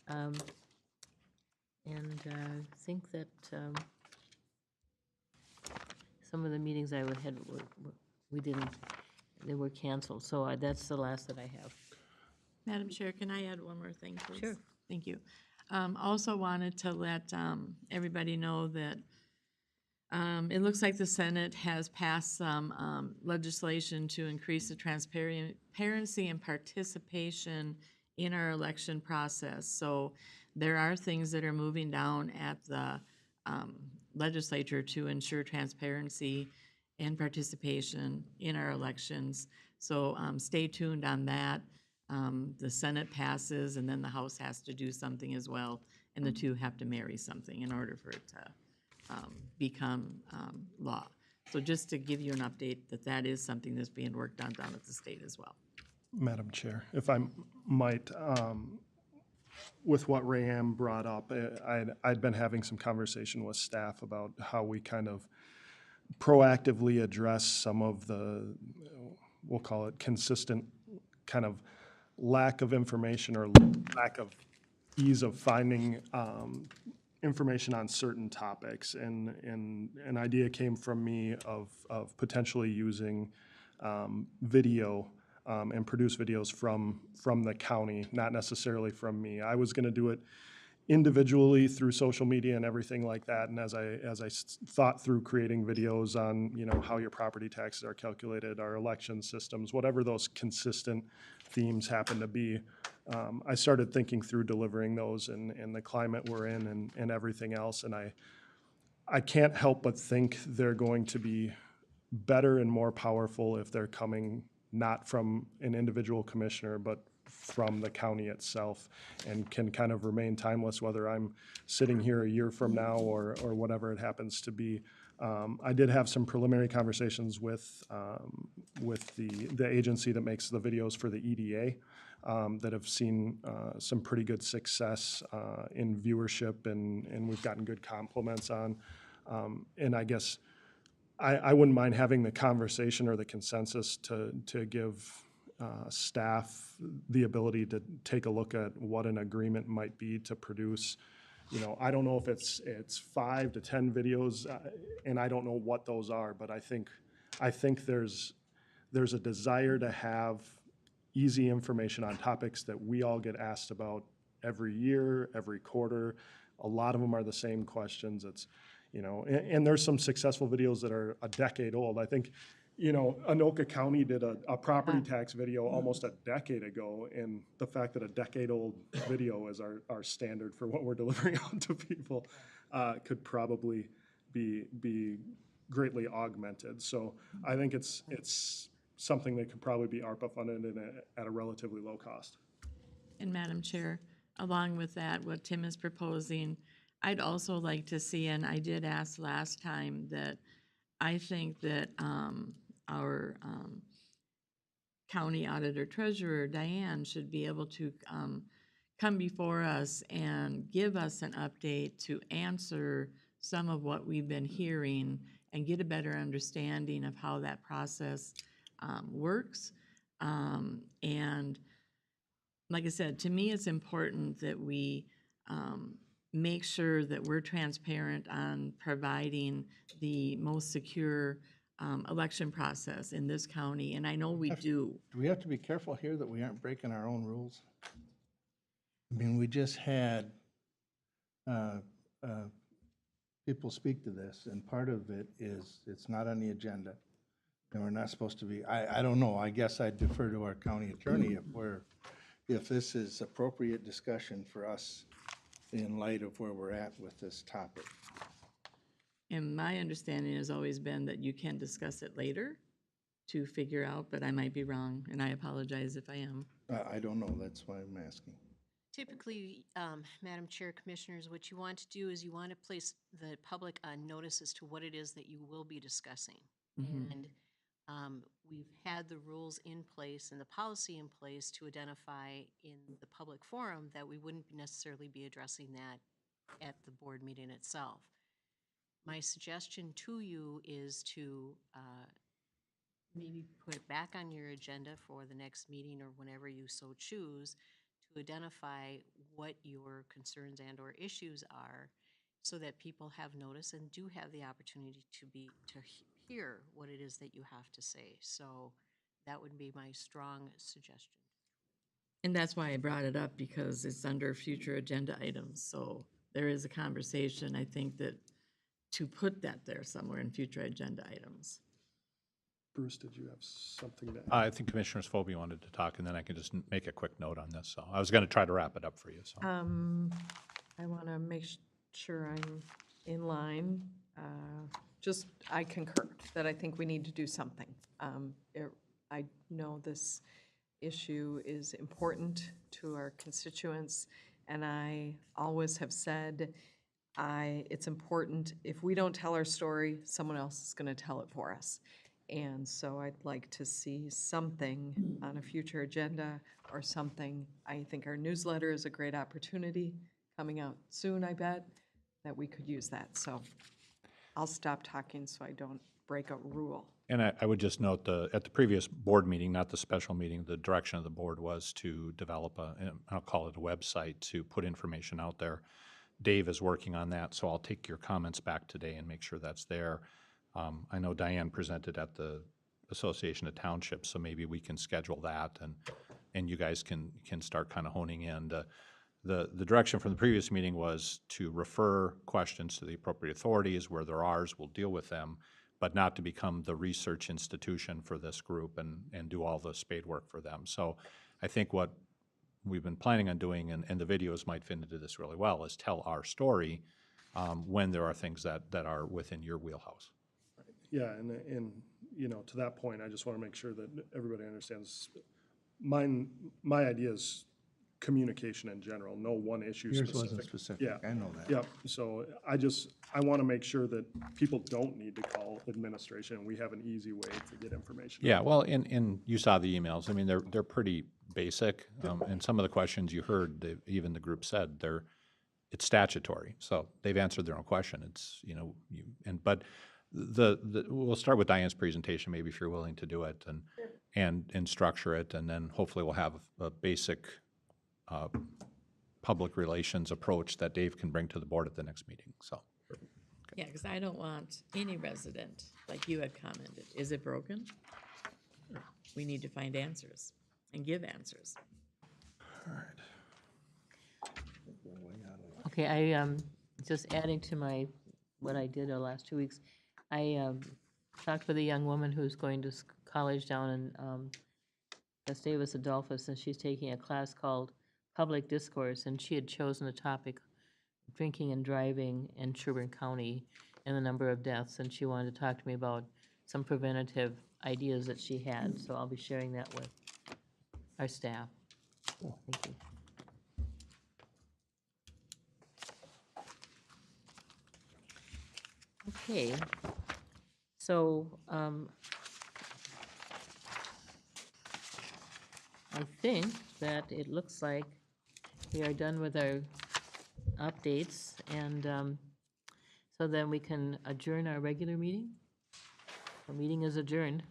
And I think that some of the meetings I had, they were canceled. So that's the last that I have. Madam Chair, can I add one more thing, please? Sure. Thank you. Also wanted to let everybody know that it looks like the Senate has passed some legislation to increase the transparency and participation in our election process. So there are things that are moving down at the legislature to ensure transparency and participation in our elections. So stay tuned on that. The Senate passes, and then the House has to do something as well, and the two have to marry something in order for it to become law. So just to give you an update that is something that's being worked on down at the state as well. Madam Chair, if I might, with what Rayanne brought up, I'd been having some conversation with staff about how we kind of proactively address some of the, we'll call it consistent kind of lack of information or lack of ease of finding information on certain topics. And an idea came from me of potentially using video and produce videos from the county, not necessarily from me. I was gonna do it individually through social media and everything like that. And as I thought through creating videos on, you know, how your property taxes are calculated, our election systems, whatever those consistent themes happen to be, I started thinking through delivering those and the climate we're in and everything else. And I can't help but think they're going to be better and more powerful if they're coming not from an individual commissioner, but from the county itself, and can kind of remain timeless, whether I'm sitting here a year from now or whatever it happens to be. I did have some preliminary conversations with the agency that makes the videos for the EDA that have seen some pretty good success in viewership, and we've gotten good compliments on. And I guess I wouldn't mind having the conversation or the consensus to give staff the ability to take a look at what an agreement might be to produce. You know, I don't know if it's 5 to 10 videos, and I don't know what those are, but I think there's a desire to have easy information on topics that we all get asked about every year, every quarter. A lot of them are the same questions. It's, you know, and there's some successful videos that are a decade old. I think, you know, Ymca County did a property tax video almost a decade ago, and the fact that a decade-old video is our standard for what we're delivering out to people could probably be greatly augmented. So I think it's something that could probably be ARPA funded at a relatively low cost. And Madam Chair, along with that, what Tim is proposing, I'd also like to see, and I did ask last time, that I think that our county auditor treasurer, Diane, should be able to come before us and give us an update to answer some of what we've been hearing and get a better understanding of how that process works. And like I said, to me, it's important that we make sure that we're transparent on providing the most secure election process in this county, and I know we do. Do we have to be careful here that we aren't breaking our own rules? I mean, we just had people speak to this, and part of it is it's not on the agenda, and we're not supposed to be, I don't know, I guess I'd defer to our county attorney if this is appropriate discussion for us in light of where we're at with this topic. And my understanding has always been that you can discuss it later to figure out, but I might be wrong, and I apologize if I am. I don't know, that's why I'm asking. Typically, Madam Chair, Commissioners, what you want to do is you want to place the public on notice as to what it is that you will be discussing. Mhm. And we've had the rules in place and the policy in place to identify in the public forum that we wouldn't necessarily be addressing that at the board meeting itself. My suggestion to you is to maybe put it back on your agenda for the next meeting or whenever you so choose to identify what your concerns and or issues are so that people have notice and do have the opportunity to hear what it is that you have to say. So that would be my strong suggestion. And that's why I brought it up, because it's under future agenda items, so there is a conversation, I think, that to put that there somewhere in future agenda items. Bruce, did you have something to add? I think Commissioner Sfobi wanted to talk, and then I can just make a quick note on this. So I was going to try to wrap it up for you. So I want to make sure I'm in line. I concur that I think we need to do something. I know this issue is important to our constituents, and I always have said it's important. If we don't tell our story, someone else is going to tell it for us. And so I'd like to see something on a future agenda or something. I think our newsletter is a great opportunity coming out soon, I bet, that we could use that. So I'll stop talking so I don't break a rule. And I would just note at the previous board meeting, not the special meeting, the direction of the board was to develop I'll call it a website to put information out there. Dave is working on that, so I'll take your comments back today and make sure that's there. I know Diane presented at the Association of Townships, so maybe we can schedule that and you guys can start kind of honing in. The direction from the previous meeting was to refer questions to the appropriate authorities. Where there are, we'll deal with them, but not to become the research institution for this group and do all the spade work for them. So I think what we've been planning on doing, and the videos might fit into this really well, is tell our story when there are things that are within your wheelhouse. Yeah, and you know, to that point, I just want to make sure that everybody understands. My idea is communication in general, no one issue Yours specific. wasn't specific, Yeah, I know that. Yep, so I want to make sure that people don't need to call administration, and we have an easy way to get information. Yeah, well, and you saw the emails. I mean, they're pretty basic, and some of the questions you heard, even the group said, it's statutory, so they've answered their own question. It's, you know, but we'll start with Diane's presentation, maybe if you're willing to do it, and structure it, and then hopefully we'll have a basic public relations approach that Dave can bring to the board at the next meeting, so. Yeah, because I don't want any resident, like you had commented, is it broken? We need to find answers and give answers. Okay, I, just adding to what I did the last 2 weeks, I talked with a young woman who's going to college down in Gustavus Adolphus, and she's taking a class called Public Discourse, and she had chosen a topic, drinking and driving in Sherburne County and the number of deaths, and she wanted to talk to me about some preventative ideas that she had, so I'll be sharing that with our staff. Thank you. Okay, so I think that it looks like we are done with our updates, and so then we can adjourn our regular meeting. The meeting is adjourned.